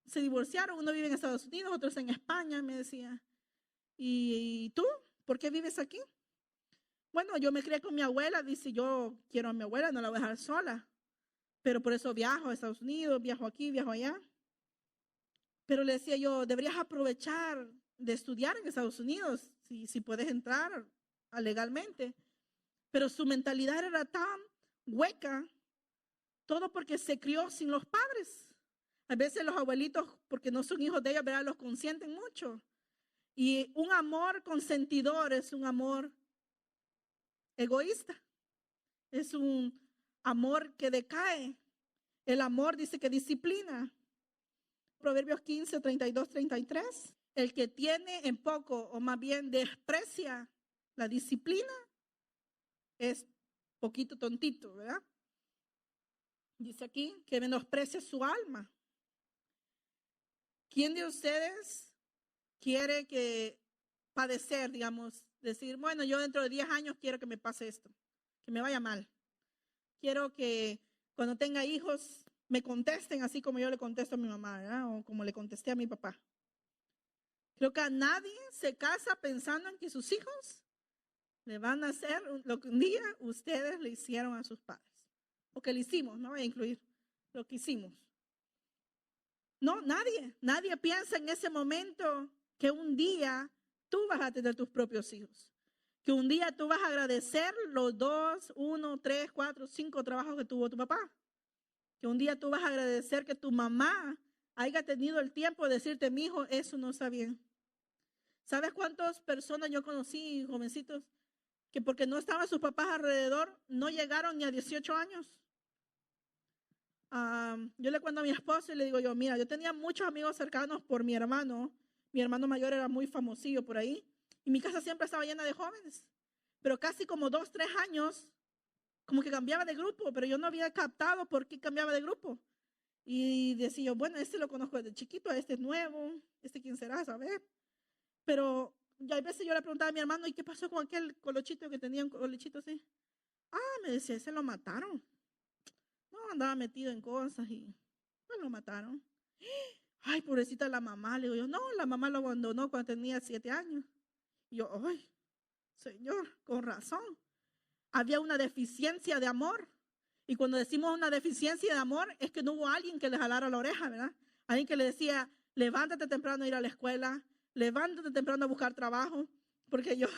se divorciaron, uno vive en Estados Unidos, otros en España, me decía. ¿Y tú? ¿Por qué vives aquí? Bueno, yo me crié con mi abuela, dice, yo quiero a mi abuela, no la voy a dejar sola. Pero por eso viajo a Estados Unidos, viajo aquí, viajo allá. Pero le decía yo, deberías aprovechar de estudiar en Estados Unidos, si puedes entrar legalmente. Pero su mentalidad era tan hueca, todo porque se crió sin los padres. A veces los abuelitos, porque no son hijos de ellos, ¿verdad?, los consienten mucho. Y un amor consentidor es un amor egoísta. Es un amor que decae. El amor dice que disciplina. Proverbios 15, 32, 33. El que tiene en poco, o más bien desprecia la disciplina, es poquito tontito, ¿verdad? Dice aquí que menosprecia su alma. ¿Quién de ustedes quiere que padecer, digamos, decir, bueno, yo dentro de 10 años quiero que me pase esto, que me vaya mal? Quiero que cuando tenga hijos me contesten así como yo le contesto a mi mamá, ¿verdad? O como le contesté a mi papá. Creo que a nadie se casa pensando en que sus hijos le van a hacer lo que un día ustedes le hicieron a sus padres. O que le hicimos, no voy a incluir lo que hicimos. No, nadie piensa en ese momento que un día tú vas a tener tus propios hijos. Que un día tú vas a agradecer los 2, 1, 3, 4, 5 trabajos que tuvo tu papá. Que un día tú vas a agradecer que tu mamá haya tenido el tiempo de decirte, mi hijo, eso no está bien. ¿Sabes cuántas personas yo conocí, jovencitos, que porque no estaban sus papás alrededor, no llegaron ni a 18 años? Yo le cuento a mi esposo y le digo yo, mira, yo tenía muchos amigos cercanos por mi hermano mayor era muy famosillo por ahí, y mi casa siempre estaba llena de jóvenes, pero casi como 2, 3 años, como que cambiaba de grupo, pero yo no había captado por qué cambiaba de grupo, y decía yo, bueno, este lo conozco desde chiquito, este es nuevo, este quién será, ¿sabes? Pero ya a veces yo le preguntaba a mi hermano, ¿y qué pasó con aquel colochito que tenía un colochito así? Me decía, se lo mataron. No, andaba metido en cosas y pues lo mataron. Ay, pobrecita la mamá. Le digo yo, no, la mamá lo abandonó cuando tenía 7 años. Y yo, ay, Señor, con razón. Había una deficiencia de amor. Y cuando decimos una deficiencia de amor, es que no hubo alguien que le jalara la oreja, ¿verdad? Alguien que le decía, levántate temprano a ir a la escuela, levántate temprano a buscar trabajo. Porque yo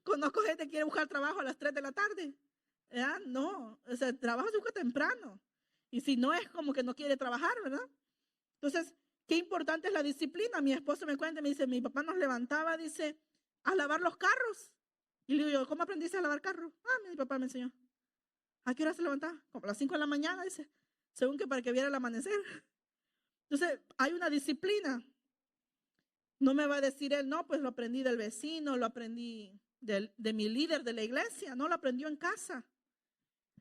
conozco gente que quiere buscar trabajo a las 3 de la tarde. ¿Verdad? No, o sea, el trabajo se busca temprano. Y si no, es como que no quiere trabajar, ¿verdad? Entonces, qué importante es la disciplina. Mi esposo me cuenta, me dice, mi papá nos levantaba, dice, a lavar los carros. Y le digo, ¿cómo aprendiste a lavar carros? Mi papá me enseñó. ¿A qué hora se levantaba? Como a las 5 de la mañana, dice, según que para que viera el amanecer. Entonces, hay una disciplina. No me va a decir él, no, pues lo aprendí del vecino, lo aprendí de mi líder de la iglesia, no, lo aprendió en casa.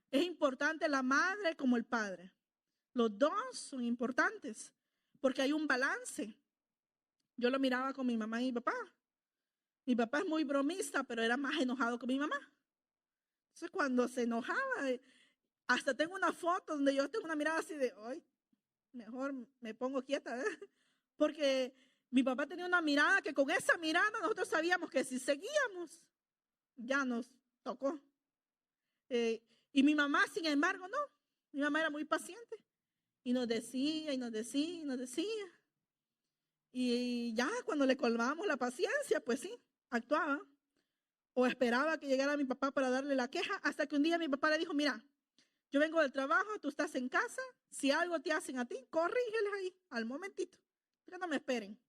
Es importante la madre como el padre. Los dos son importantes. porque hay un balance. Yo lo miraba con mi mamá y mi papá. Mi papá es muy bromista, pero era más enojado que mi mamá. Entonces, cuando se enojaba, hasta tengo una foto donde yo tengo una mirada así de, ay, mejor me pongo quieta, porque mi papá tenía una mirada que con esa mirada nosotros sabíamos que si seguíamos, ya nos tocó. Y mi mamá, sin embargo, no. Mi mamá era muy paciente y nos decía y nos decía y nos decía. Y ya cuando le colmábamos la paciencia, pues sí, actuaba. O esperaba que llegara mi papá para darle la queja, hasta que un día mi papá le dijo, mira, yo vengo del trabajo, tú estás en casa, si algo te hacen a ti, corrígeles ahí, al momentito, que no me esperen.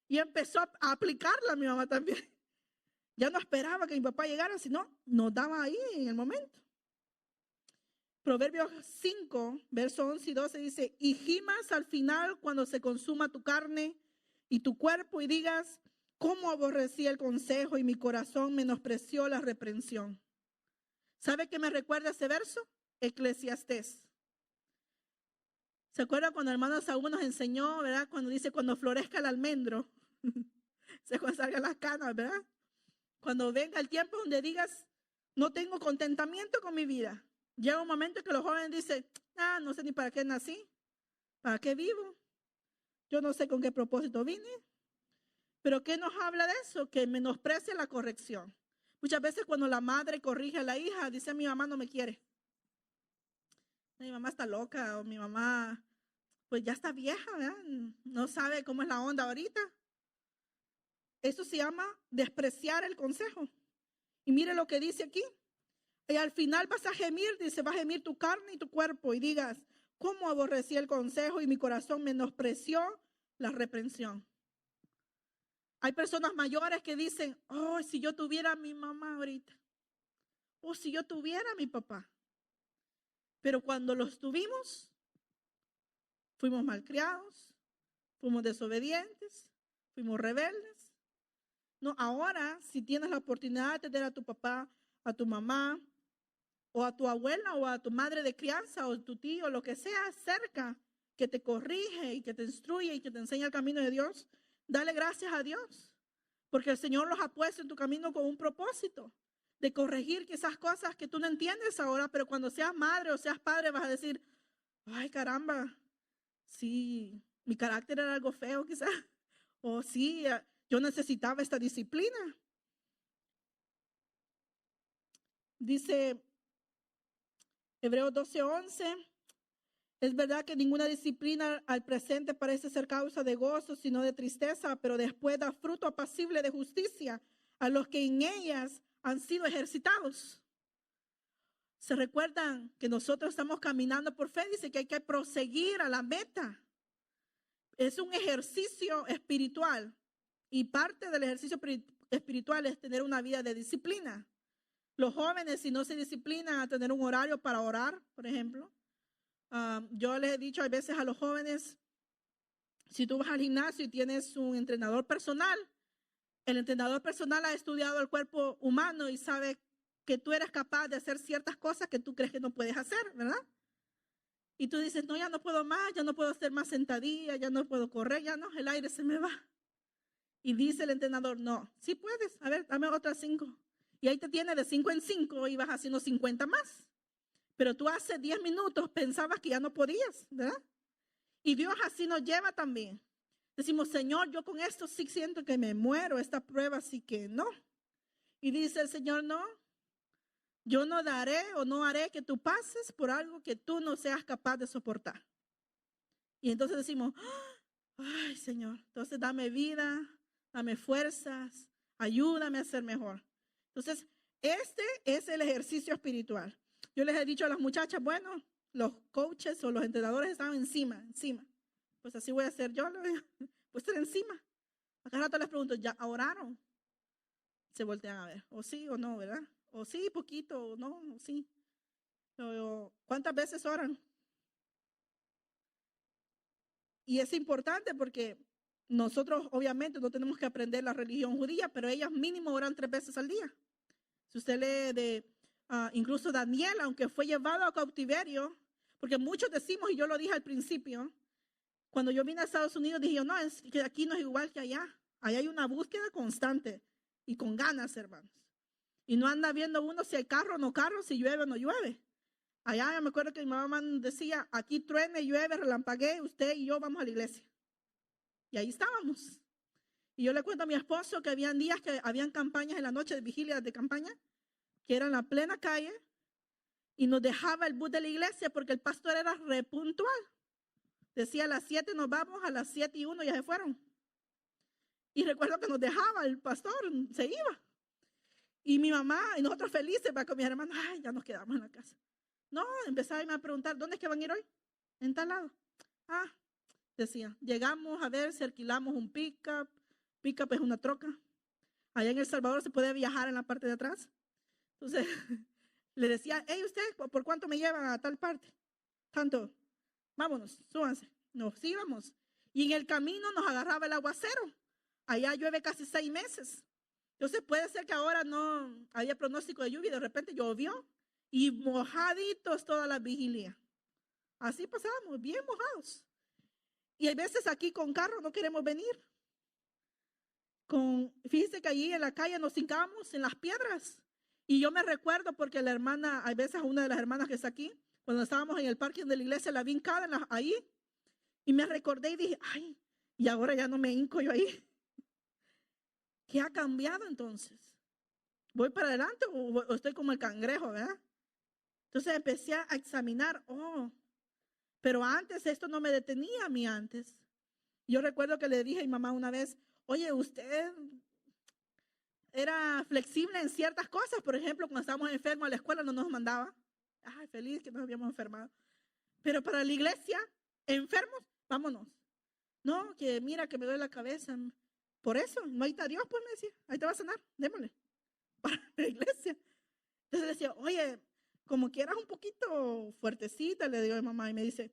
Y empezó a aplicarla a mi mamá también. Ya no esperaba que mi papá llegara, sino nos daba ahí en el momento. Proverbios 5, versos 11 y 12 dice, y gimas al final cuando se consuma tu carne y tu cuerpo y digas, cómo aborrecí el consejo y mi corazón menospreció la reprensión. ¿Sabe qué me recuerda ese verso? Eclesiastés. ¿Se acuerdan cuando el hermano Saúl nos enseñó, verdad? Cuando dice, cuando florezca el almendro, cuando salgan las canas, ¿verdad? Cuando venga el tiempo donde digas, no tengo contentamiento con mi vida. Llega un momento que los jóvenes dicen, no sé ni para qué nací, para qué vivo, yo no sé con qué propósito vine. Pero ¿qué nos habla de eso? Que menosprecia la corrección. Muchas veces cuando la madre corrige a la hija, dice mi mamá no me quiere. Mi mamá está loca o mi mamá pues ya está vieja, ¿verdad? No sabe cómo es la onda ahorita. Eso se llama despreciar el consejo. Y mire lo que dice aquí. Y al final vas a gemir, dice, va a gemir tu carne y tu cuerpo y digas, ¿cómo aborrecí el consejo y mi corazón menospreció la reprensión? Hay personas mayores que dicen, oh, si yo tuviera a mi mamá ahorita, o si yo tuviera a mi papá. Pero cuando los tuvimos, fuimos malcriados, fuimos desobedientes, fuimos rebeldes. No, ahora si tienes la oportunidad de tener a tu papá, a tu mamá, o a tu abuela, o a tu madre de crianza, o tu tío, lo que sea cerca, que te corrige y que te instruye y que te enseña el camino de Dios, dale gracias a Dios. Porque el Señor los ha puesto en tu camino con un propósito de corregir quizás cosas que tú no entiendes ahora, pero cuando seas madre o seas padre vas a decir, ay caramba, sí, mi carácter era algo feo quizás, o sí, yo necesitaba esta disciplina. Dice Hebreos 12:11, es verdad que ninguna disciplina al presente parece ser causa de gozo, sino de tristeza, pero después da fruto apacible de justicia a los que en ellas han sido ejercitados. ¿Se recuerdan que nosotros estamos caminando por fe? Dice que hay que proseguir a la meta. Es un ejercicio espiritual y parte del ejercicio espiritual es tener una vida de disciplina. Los jóvenes, si no se disciplinan a tener un horario para orar, por ejemplo, yo les he dicho a veces a los jóvenes, si tú vas al gimnasio y tienes un entrenador personal, el entrenador personal ha estudiado el cuerpo humano y sabe que tú eres capaz de hacer ciertas cosas que tú crees que no puedes hacer, ¿verdad? Y tú dices, no, ya no puedo más, ya no puedo hacer más sentadillas, ya no puedo correr, ya no, el aire se me va. Y dice el entrenador, no, sí puedes, a ver, dame otras 5. Y ahí te tiene de 5 en 5 y vas haciendo 50 más. Pero tú hace 10 minutos pensabas que ya no podías, ¿verdad? Y Dios así nos lleva también. Decimos, Señor, yo con esto sí siento que me muero, esta prueba sí que no. Y dice el Señor, no, yo no daré o no haré que tú pases por algo que tú no seas capaz de soportar. Y entonces decimos, ay Señor, entonces dame vida, dame fuerzas, ayúdame a ser mejor. Entonces, este es el ejercicio espiritual. Yo les he dicho a las muchachas, bueno, los coaches o los entrenadores están encima. Pues así voy a hacer yo, voy a estar encima. Acá rato les pregunto, ¿ya oraron? Se voltean a ver, o sí o no, ¿verdad? O sí, poquito, o no, o sí. ¿Cuántas veces oran? Y es importante porque nosotros obviamente no tenemos que aprender la religión judía, pero ellas mínimo oran 3 veces al día. Si usted lee de incluso Daniel, aunque fue llevado a cautiverio, porque muchos decimos, y yo lo dije al principio, Cuando yo vine a Estados Unidos, dije yo, no, es que aquí no es igual que allá. Allá hay una búsqueda constante y con ganas, hermanos. Y no anda viendo uno si hay carro o no carro, si llueve o no llueve. Allá yo me acuerdo que mi mamá decía, aquí truene, llueve, relampaguee, usted y yo vamos a la iglesia. Y ahí estábamos. Y yo le cuento a mi esposo que habían días que habían campañas en la noche, de vigilias de campaña, que era en la plena calle, y nos dejaba el bus de la iglesia porque el pastor era repuntual. Decía a las 7 nos vamos, a las 7:01 ya se fueron. Y recuerdo que nos dejaba el pastor, se iba. Y mi mamá y nosotros felices para con mis hermanos, ay, ya nos quedamos en la casa. No, empezaban a preguntar, ¿dónde es que van a ir hoy? En tal lado. Ah, decía, llegamos a ver si alquilamos un pick-up. Pick-up es una troca. Allá en El Salvador se puede viajar en la parte de atrás. Entonces, le decía, hey, ¿ustedes por cuánto me llevan a tal parte? Tanto. Vámonos, súbanse. Nos íbamos. Y en el camino nos agarraba el aguacero. Allá llueve casi 6 meses. Entonces puede ser que ahora no había pronóstico de lluvia y de repente llovió y mojaditos toda la vigilia. Así pasábamos, bien mojados. Y hay veces aquí con carro no queremos venir. Fíjense que allí en la calle nos hincábamos en las piedras. Y yo me recuerdo porque la hermana, hay veces una de las hermanas que está aquí, cuando estábamos en el parking de la iglesia, la vi hincada ahí. Y me recordé y dije, ay, y ahora ya no me hinco yo ahí. ¿Qué ha cambiado entonces? ¿Voy para adelante o estoy como el cangrejo, verdad? Entonces empecé a examinar, pero antes esto no me detenía a mí antes. Yo recuerdo que le dije a mi mamá una vez, oye, usted era flexible en ciertas cosas. Por ejemplo, cuando estábamos enfermos a la escuela no nos mandaba. Ay, feliz que nos habíamos enfermado. Pero para la iglesia, enfermos, vámonos. No, que mira que me duele la cabeza. Por eso, no ahí está Dios, pues me decía, ahí te va a sanar, démosle. Para la iglesia. Entonces le decía, oye, como quieras un poquito fuertecita, le digo a mi mamá, y me dice,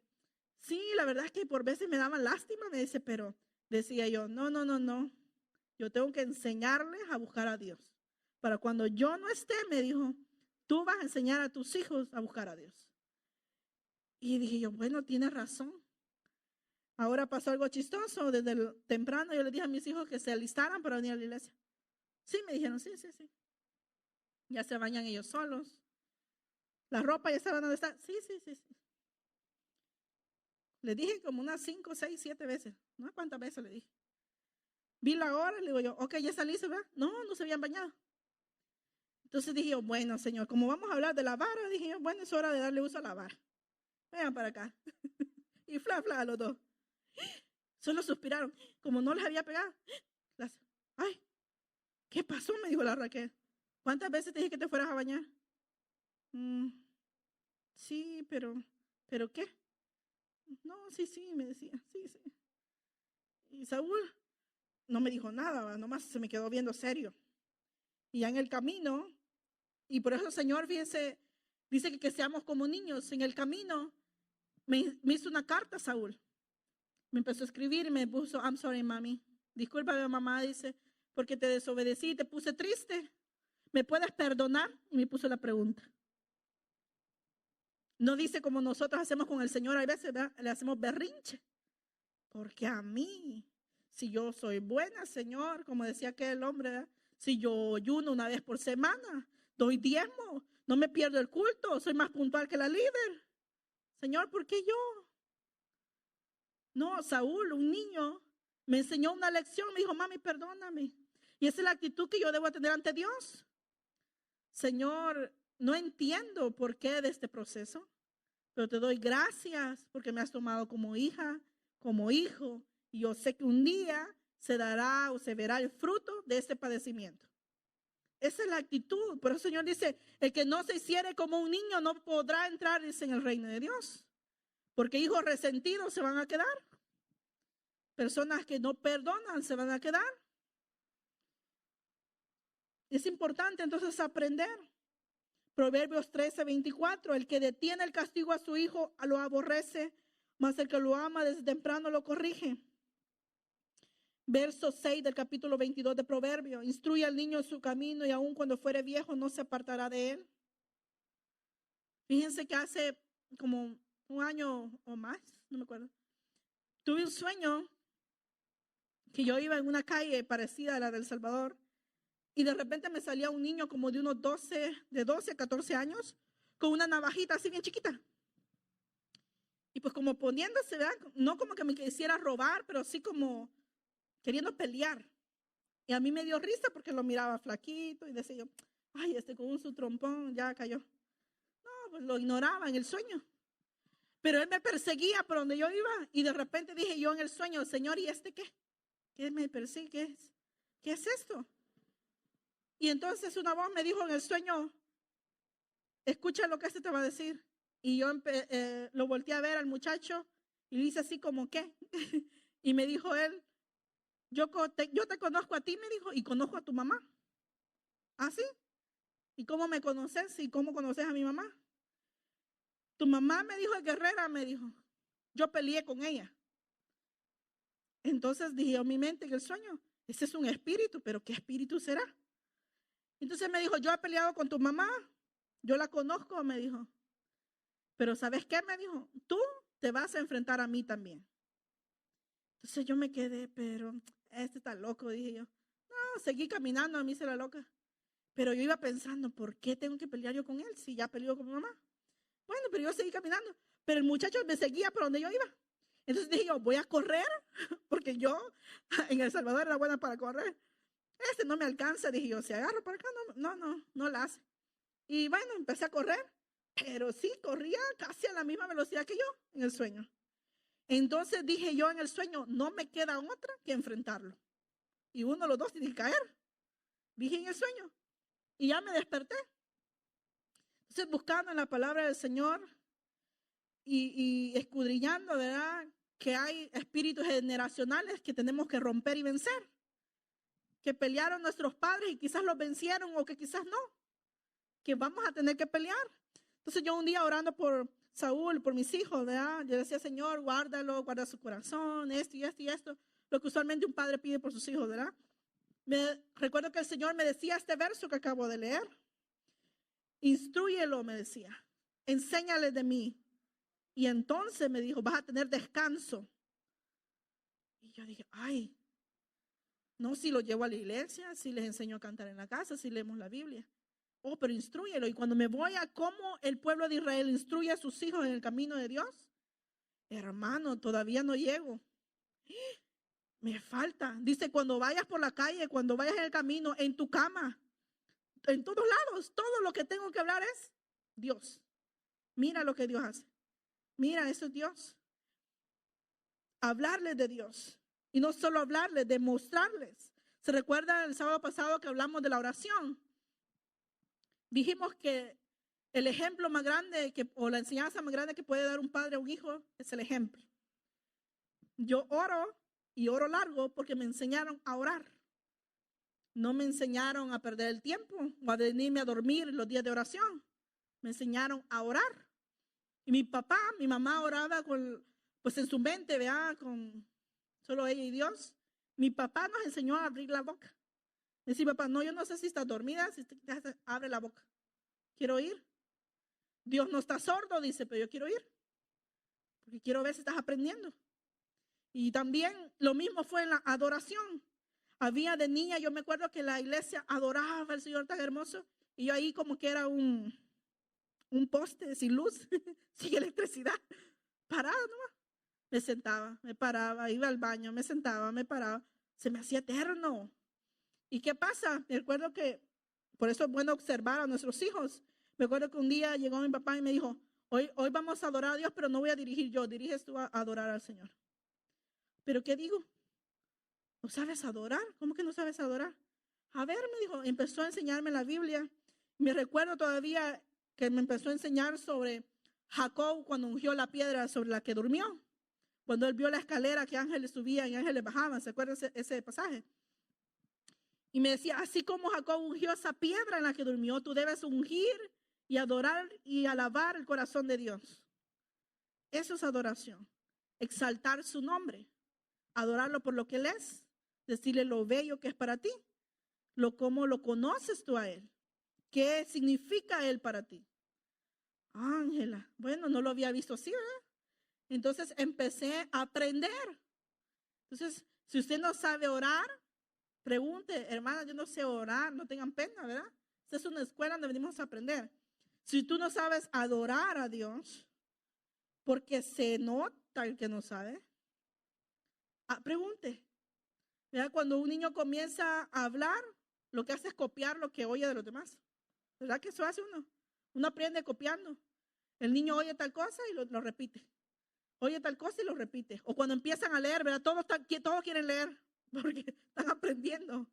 sí, la verdad es que por veces me daban lástima, me dice, pero decía yo, no, yo tengo que enseñarles a buscar a Dios. Para cuando yo no esté, me dijo, tú vas a enseñar a tus hijos a buscar a Dios. Y dije yo, bueno, tienes razón. Ahora pasó algo chistoso, desde temprano yo le dije a mis hijos que se alistaran para venir a la iglesia. Sí, me dijeron, sí. Ya se bañan ellos solos. La ropa ya saben dónde está. Sí. Le dije como unas 5, 6, 7 veces. No sé cuántas veces le dije. Vi la hora y le digo yo, ok, ya saliste, ¿verdad? No se habían bañado. Entonces dije yo, bueno, Señor, como vamos a hablar de la vara, dije yo, bueno, es hora de darle uso a la vara. Vengan para acá. Y fla a los dos. Solo suspiraron. Como no les había pegado. Ay, ¿qué pasó? Me dijo la Raquel. ¿Cuántas veces te dije que te fueras a bañar? Sí, pero ¿qué? No, sí, me decía, sí. Y Saúl no me dijo nada, nomás se me quedó viendo serio. Y ya en el camino, y por eso el Señor, fíjense, dice que seamos como niños. En el camino me hizo una carta Saúl. Me empezó a escribir y me puso, I'm sorry, mami. Discúlpame, mamá, dice, porque te desobedecí y te puse triste. ¿Me puedes perdonar? Y me puso la pregunta. No dice como nosotros hacemos con el Señor, a veces, ¿verdad? Le hacemos berrinche. Porque a mí, si yo soy buena, Señor, como decía aquel hombre, ¿verdad? Si yo ayuno una vez por semana, doy diezmo, no me pierdo el culto, soy más puntual que la líder. Señor, ¿por qué yo? No, Saúl, un niño, me enseñó una lección, me dijo, mami, perdóname. Y esa es la actitud que yo debo tener ante Dios. Señor, no entiendo por qué de este proceso, pero te doy gracias porque me has tomado como hija, como hijo, y yo sé que un día se dará o se verá el fruto de este padecimiento. Esa es la actitud. Por eso el Señor dice, el que no se hiciere como un niño no podrá entrar, dice, en el reino de Dios. Porque hijos resentidos se van a quedar. Personas que no perdonan se van a quedar. Es importante entonces aprender. Proverbios 13:24, el que detiene el castigo a su hijo lo aborrece, mas el que lo ama desde temprano lo corrige. Verso 6 del capítulo 22 de Proverbios, instruye al niño en su camino y aun cuando fuere viejo no se apartará de él. Fíjense que hace como un año o más, no me acuerdo, tuve un sueño que yo iba en una calle parecida a la del Salvador y de repente me salía un niño como de unos 12 a 14 años con una navajita así bien chiquita. Y pues como poniéndose, ¿verdad? No como que me quisiera robar, pero sí como queriendo pelear. Y a mí me dio risa porque lo miraba flaquito y decía yo, ay, con su trompón ya cayó. No, pues lo ignoraba en el sueño. Pero él me perseguía por donde yo iba y de repente dije yo en el sueño, Señor, ¿y qué? ¿Qué me persigue? ¿Qué es esto? Y entonces una voz me dijo en el sueño, escucha lo que te va a decir. Y yo lo volteé a ver al muchacho y le hice así como, ¿qué? Y me dijo él, yo te conozco a ti, me dijo, y conozco a tu mamá. ¿Ah, sí? ¿Y cómo me conoces y cómo conoces a mi mamá? Tu mamá, me dijo, es guerrera, me dijo. Yo peleé con ella. Entonces dije en mi mente en el sueño, ese es un espíritu, pero ¿qué espíritu será? Entonces me dijo, yo he peleado con tu mamá, yo la conozco, me dijo. Pero ¿sabes qué? Me dijo, tú te vas a enfrentar a mí también. Entonces yo me quedé, pero está loco, dije yo. No, seguí caminando, a mí se la loca. Pero yo iba pensando, ¿por qué tengo que pelear yo con él si ya peleó con mi mamá? Bueno, pero yo seguí caminando. Pero el muchacho me seguía por donde yo iba. Entonces dije yo, voy a correr, porque yo en El Salvador era buena para correr. No me alcanza, dije yo, si agarro para acá, no la hace. Y bueno, empecé a correr, pero sí, corría casi a la misma velocidad que yo en el sueño. Entonces dije yo en el sueño, no me queda otra que enfrentarlo. Y uno de los dos tiene que caer. Dije en el sueño. Y ya me desperté. Entonces buscando en la palabra del Señor y escudriñando, ¿verdad? Que hay espíritus generacionales que tenemos que romper y vencer. Que pelearon nuestros padres y quizás los vencieron o que quizás no. Que vamos a tener que pelear. Entonces yo un día orando por Saúl, por mis hijos, ¿verdad? Yo decía, Señor, guárdalo, guarda su corazón, esto y esto y esto. Lo que usualmente un padre pide por sus hijos, ¿verdad? Recuerdo que el Señor me decía este verso que acabo de leer. Instrúyelo, me decía. Enséñale de mí. Y entonces me dijo, vas a tener descanso. Y yo dije, ay, no, si lo llevo a la iglesia, si les enseño a cantar en la casa, si leemos la Biblia. Oh, pero instrúyelo. Y cuando me voy a cómo el pueblo de Israel instruye a sus hijos en el camino de Dios, hermano, todavía no llego. Me falta. Dice, cuando vayas por la calle, cuando vayas en el camino, en tu cama, en todos lados, todo lo que tengo que hablar es Dios. Mira lo que Dios hace. Mira, eso es Dios. Hablarles de Dios. Y no solo hablarles, demostrarles. ¿Se recuerda el sábado pasado que hablamos de la oración? Dijimos que el ejemplo más grande o la enseñanza más grande que puede dar un padre a un hijo es el ejemplo. Yo oro y oro largo porque me enseñaron a orar. No me enseñaron a perder el tiempo o a venirme a dormir los días de oración. Me enseñaron a orar. Y mi mamá oraba pues en su mente, ¿verdad? Con solo ella y Dios. Mi papá nos enseñó a abrir la boca. Decía, papá, no, yo no sé si estás dormida, si abre la boca. Quiero oír. Dios no está sordo, dice, pero yo quiero oír. Porque quiero ver si estás aprendiendo. Y también lo mismo fue en la adoración. Había de niña, yo me acuerdo que la iglesia adoraba al Señor tan hermoso. Y yo ahí como que era un poste sin luz, sin electricidad. Parada nomás. Me sentaba, me paraba, iba al baño, me sentaba, me paraba. Se me hacía eterno. ¿Y qué pasa? Me acuerdo que, por eso es bueno observar a nuestros hijos. Me acuerdo que un día llegó mi papá y me dijo, hoy vamos a adorar a Dios, pero no voy a dirigir yo, diriges tú a adorar al Señor. ¿Pero qué digo? ¿No sabes adorar? ¿Cómo que no sabes adorar? A ver, me dijo, empezó a enseñarme la Biblia. Me recuerdo todavía que me empezó a enseñar sobre Jacob cuando ungió la piedra sobre la que durmió. Cuando él vio la escalera que ángeles subían y ángeles bajaban. ¿Se acuerdan ese pasaje? Y me decía, así como Jacob ungió esa piedra en la que durmió, tú debes ungir y adorar y alabar el corazón de Dios. Eso es adoración. Exaltar su nombre. Adorarlo por lo que Él es. Decirle lo bello que es para ti. Cómo lo conoces tú a Él. ¿Qué significa Él para ti? Ángela, bueno, no lo había visto así, ¿verdad? Entonces empecé a aprender. Entonces, si usted no sabe orar, pregunte, hermana, yo no sé orar, no tengan pena, ¿verdad? Esta es una escuela donde venimos a aprender. Si tú no sabes adorar a Dios, porque se nota el que no sabe, pregunte. ¿Verdad? Cuando un niño comienza a hablar, lo que hace es copiar lo que oye de los demás. ¿Verdad que eso hace uno? Uno aprende copiando. El niño oye tal cosa y lo repite. Oye tal cosa y lo repite. O cuando empiezan a leer, ¿verdad? Todos quieren leer porque están aprendiendo.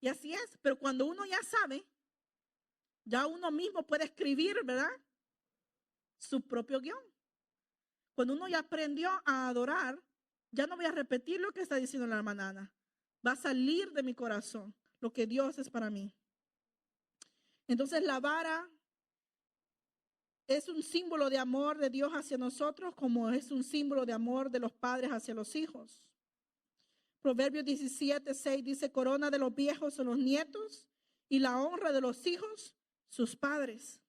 Y así es. Pero cuando uno ya sabe, ya uno mismo puede escribir, ¿verdad? Su propio guión. Cuando uno ya aprendió a adorar, ya no voy a repetir lo que está diciendo la hermana Ana. Va a salir de mi corazón lo que Dios es para mí. Entonces la vara es un símbolo de amor de Dios hacia nosotros, como es un símbolo de amor de los padres hacia los hijos. Proverbios 17:6 dice, corona de los viejos son los nietos y la honra de los hijos, sus padres.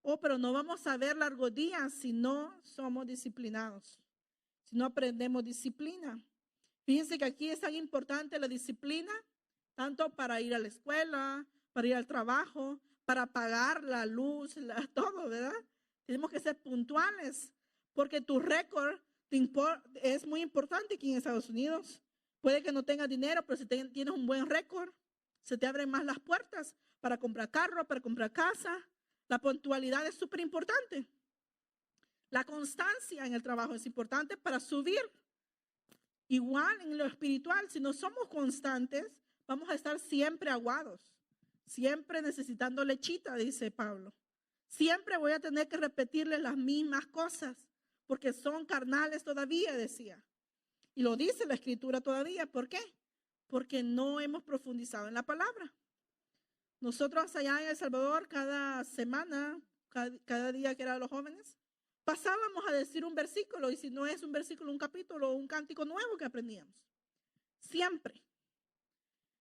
Oh, pero no vamos a ver largos días si no somos disciplinados, si no aprendemos disciplina. Fíjense que aquí es tan importante la disciplina, tanto para ir a la escuela, para ir al trabajo, para pagar la luz, todo, ¿verdad? Tenemos que ser puntuales, porque tu récord es muy importante aquí en Estados Unidos. Puede que no tengas dinero, pero si tienes un buen récord, se te abren más las puertas para comprar carro, para comprar casa. La puntualidad es súper importante. La constancia en el trabajo es importante para subir. Igual en lo espiritual, si no somos constantes, vamos a estar siempre aguados, siempre necesitando lechita, dice Pablo. Siempre voy a tener que repetirles las mismas cosas, porque son carnales todavía, decía. Y lo dice la Escritura todavía. ¿Por qué? Porque no hemos profundizado en la palabra. Nosotros allá en El Salvador, cada semana, cada día que eran los jóvenes, pasábamos a decir un versículo, y si no es un versículo, un capítulo, un cántico nuevo que aprendíamos. Siempre.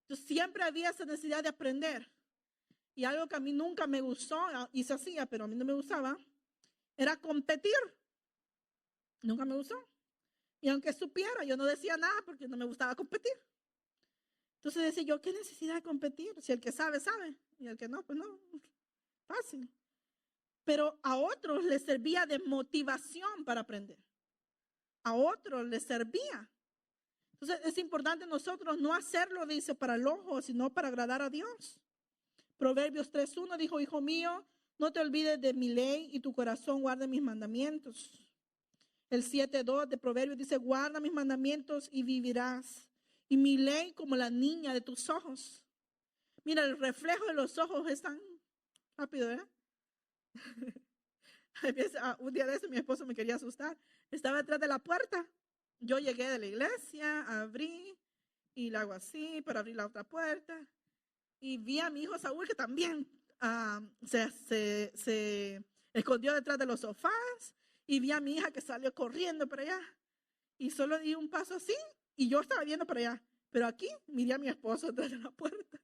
Entonces, siempre había esa necesidad de aprender. Y algo que a mí nunca me gustó, y se hacía, pero a mí no me gustaba, era competir. Nunca me gustó. Y aunque supiera, yo no decía nada porque no me gustaba competir. Entonces decía yo, ¿qué necesidad de competir? Si el que sabe, sabe. Y el que no, pues no. Fácil. Pero a otros les servía de motivación para aprender. A otros les servía. Entonces es importante nosotros no hacerlo, dice, para el ojo, sino para agradar a Dios. Proverbios 3:1 dijo, hijo mío, no te olvides de mi ley y tu corazón guarde mis mandamientos. El 7:2 de Proverbios dice, guarda mis mandamientos y vivirás. Y mi ley como la niña de tus ojos. Mira, el reflejo de los ojos es tan rápido, ¿verdad? Un día de eso mi esposo me quería asustar. Estaba detrás de la puerta. Yo llegué de la iglesia, abrí y le hago así para abrir la otra puerta. Y vi a mi hijo Saúl que también se escondió detrás de los sofás. Y vi a mi hija que salió corriendo para allá. Y solo di un paso así y yo estaba viendo para allá. Pero aquí miré a mi esposo detrás de la puerta.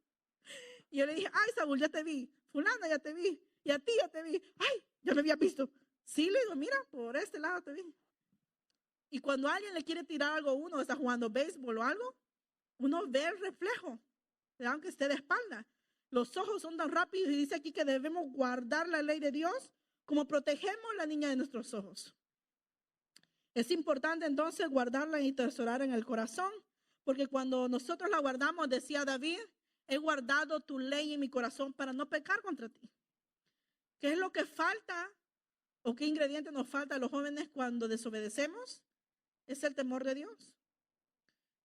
Y yo le dije, ay, Saúl, ya te vi. Fulana, ya te vi. Y a ti ya te vi. Ay, ya me había visto. Sí, le digo, mira, por este lado te vi. Y cuando alguien le quiere tirar algo a uno, está jugando béisbol o algo, uno ve el reflejo, aunque esté de espalda. Los ojos son tan rápidos y dice aquí que debemos guardar la ley de Dios como protegemos la niña de nuestros ojos. Es importante entonces guardarla y atesorar en el corazón, porque cuando nosotros la guardamos, decía David, he guardado tu ley en mi corazón para no pecar contra ti. ¿Qué es lo que falta o qué ingrediente nos falta a los jóvenes cuando desobedecemos? Es el temor de Dios.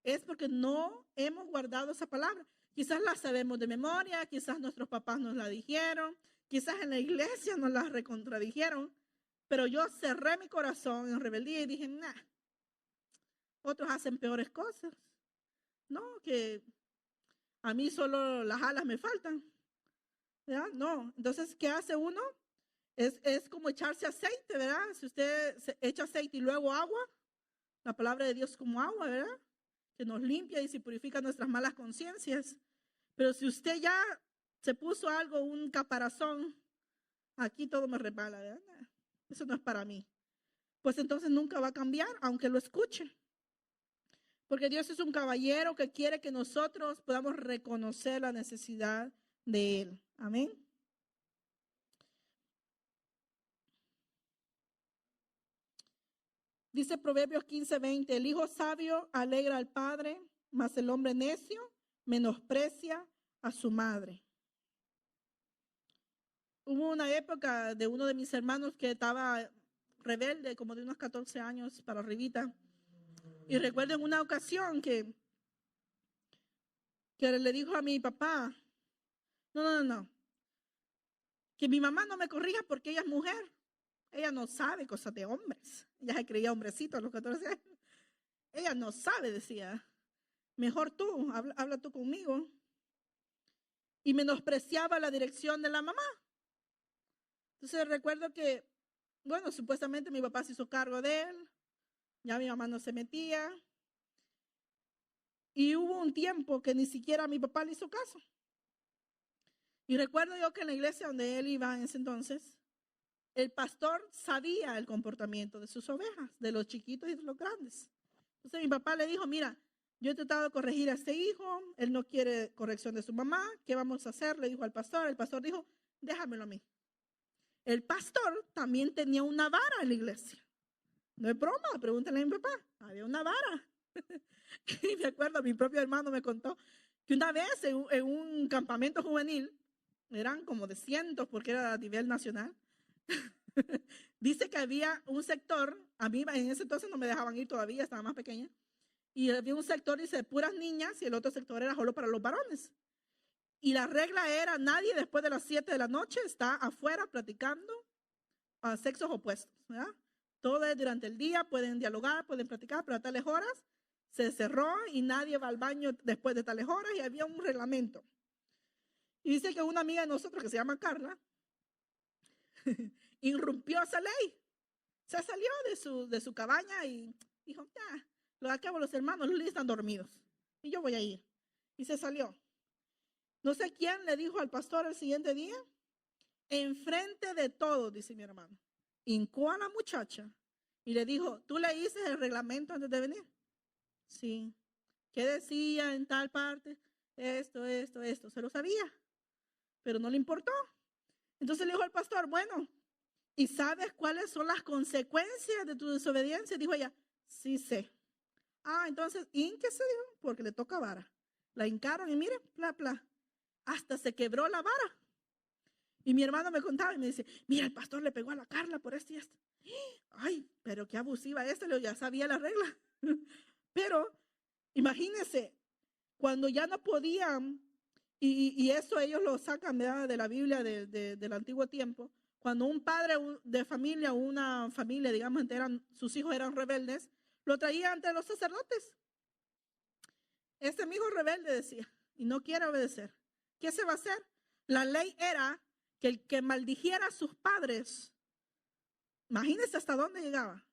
Es porque no hemos guardado esa palabra. Quizás la sabemos de memoria, quizás nuestros papás nos la dijeron, quizás en la iglesia nos la recontradijeron, pero yo cerré mi corazón en rebeldía y dije, nah, otros hacen peores cosas. No, que a mí solo las alas me faltan. ¿Verdad? No, entonces, ¿qué hace uno? Es como echarse aceite, ¿verdad? Si usted echa aceite y luego agua, la palabra de Dios es como agua, ¿verdad? Que nos limpia y se purifica nuestras malas conciencias. Pero si usted ya se puso algo, un caparazón, aquí todo me resbala, ¿verdad? Eso no es para mí. pues entonces nunca va a cambiar, aunque lo escuche. Porque Dios es un caballero que quiere que nosotros podamos reconocer la necesidad de Él. Amén. Dice Proverbios 15:20, el hijo sabio alegra al padre, mas el hombre necio menosprecia a su madre. Hubo una época de uno de mis hermanos que estaba rebelde, como de unos 14 años para arribita. Y recuerdo en una ocasión que le dijo a mi papá, no, que mi mamá no me corrija porque ella es mujer. Ella no sabe cosas de hombres. Ella se creía hombrecito a los 14 años. Ella no sabe, decía. Mejor tú, habla tú conmigo. Y menospreciaba la dirección de la mamá. Entonces recuerdo que, bueno, supuestamente mi papá se hizo cargo de él. Ya mi mamá no se metía. Y hubo un tiempo que ni siquiera a mi papá le hizo caso. Y recuerdo yo que en la iglesia donde él iba en ese entonces, el pastor sabía el comportamiento de sus ovejas, de los chiquitos y de los grandes. Entonces mi papá le dijo, mira, yo he tratado de corregir a este hijo, él no quiere corrección de su mamá, ¿qué vamos a hacer? Le dijo al pastor, el pastor dijo, déjamelo a mí. El pastor también tenía una vara en la iglesia. No es broma, pregúntale a mi papá, había una vara. Y me acuerdo, mi propio hermano me contó que una vez en un campamento juvenil, eran como de cientos porque era a nivel nacional, dice que había un sector, a mí en ese entonces no me dejaban ir todavía, estaba más pequeña, y había un sector, dice, de puras niñas y el otro sector era solo para los varones. Y la regla era, nadie después de las 7 de la noche está afuera platicando a sexos opuestos, ¿verdad? Todo es durante el día, pueden dialogar, pueden platicar, pero a tales horas se cerró y nadie va al baño después de tales horas y había un reglamento. Y dice que una amiga de nosotros que se llama Carla irrumpió esa ley. Se salió de su cabaña y dijo, ya, lo de acabo los hermanos, los están dormidos y yo voy a ir. Y se salió. No sé quién le dijo al pastor el siguiente día, enfrente de todos, dice mi hermano, hincó a la muchacha y le dijo, ¿tú leíste el reglamento antes de venir? Sí. ¿Qué decía en tal parte? Esto. Se lo sabía, pero no le importó. Entonces le dijo al pastor, bueno, ¿y sabes cuáles son las consecuencias de tu desobediencia? Dijo ella, sí sé. Entonces, hínquese, dijo, porque le toca vara. La hincaron y mire, hasta se quebró la vara. Y mi hermano me contaba y me dice, mira, el pastor le pegó a la Carla por esto y esto. Ay, pero qué abusiva esta, ya sabía la regla. Pero imagínense, cuando ya no podían, y eso ellos lo sacan, ¿verdad?, de la Biblia del antiguo tiempo, cuando un padre de familia, una familia, digamos, sus hijos eran rebeldes, lo traía ante los sacerdotes. Este es mi hijo rebelde, decía, y no quiere obedecer. ¿Qué se va a hacer? La ley era que el que maldijera a sus padres, imagínense hasta dónde llegaba,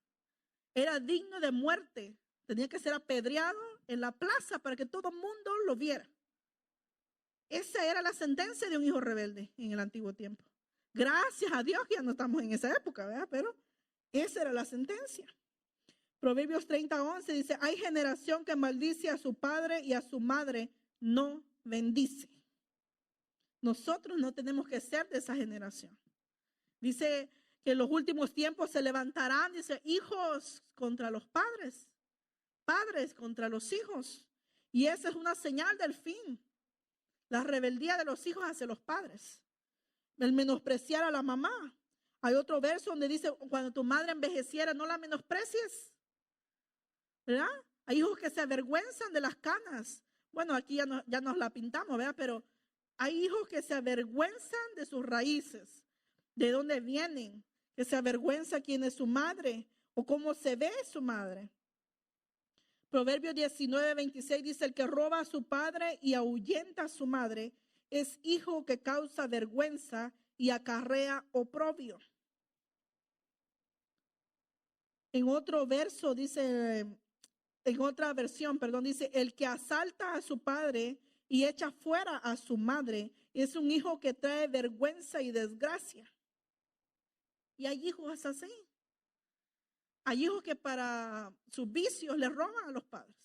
era digno de muerte. Tenía que ser apedreado en la plaza para que todo el mundo lo viera. Esa era la sentencia de un hijo rebelde en el antiguo tiempo. Gracias a Dios que ya no estamos en esa época, ¿verdad? Pero esa era la sentencia. Proverbios 30:11 dice, hay generación que maldice a su padre y a su madre no bendice. Nosotros no tenemos que ser de esa generación. Dice que en los últimos tiempos se levantarán, dice, hijos contra los padres, padres contra los hijos. Y esa es una señal del fin. La rebeldía de los hijos hacia los padres. El menospreciar a la mamá. Hay otro verso donde dice, cuando tu madre envejeciera, no la menosprecies. ¿Verdad? Hay hijos que se avergüenzan de las canas. Bueno, aquí ya nos la pintamos, ¿verdad? Pero hay hijos que se avergüenzan de sus raíces, de dónde vienen, que se avergüenza quién es su madre o cómo se ve su madre. Proverbios 19:26 dice, el que roba a su padre y ahuyenta a su madre es hijo que causa vergüenza y acarrea oprobio. En otro verso dice, en otra versión, dice, el que asalta a su padre y echa fuera a su madre es un hijo que trae vergüenza y desgracia. Y hay hijos así. Hay hijos que para sus vicios le roban a los padres.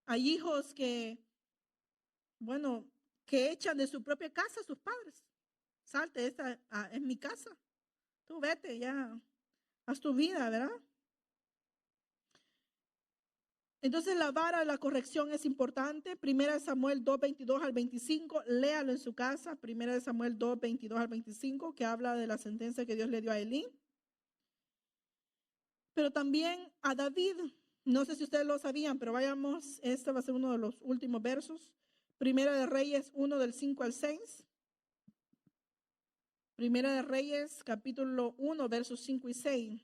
Hay hijos que, bueno, que echan de su propia casa a sus padres. Salte, esta es mi casa. Tú vete ya, haz tu vida, ¿verdad? Entonces la vara de la corrección es importante. 1 Samuel 2, 22 al 25, léalo en su casa. 1 Samuel 2, 22 al 25, que habla de la sentencia que Dios le dio a Elí. Pero también a David, no sé si ustedes lo sabían, pero vayamos, este va a ser uno de los últimos versos. 1 de Reyes 1 del 5 al 6. 1 de Reyes capítulo 1 versos 5 y 6.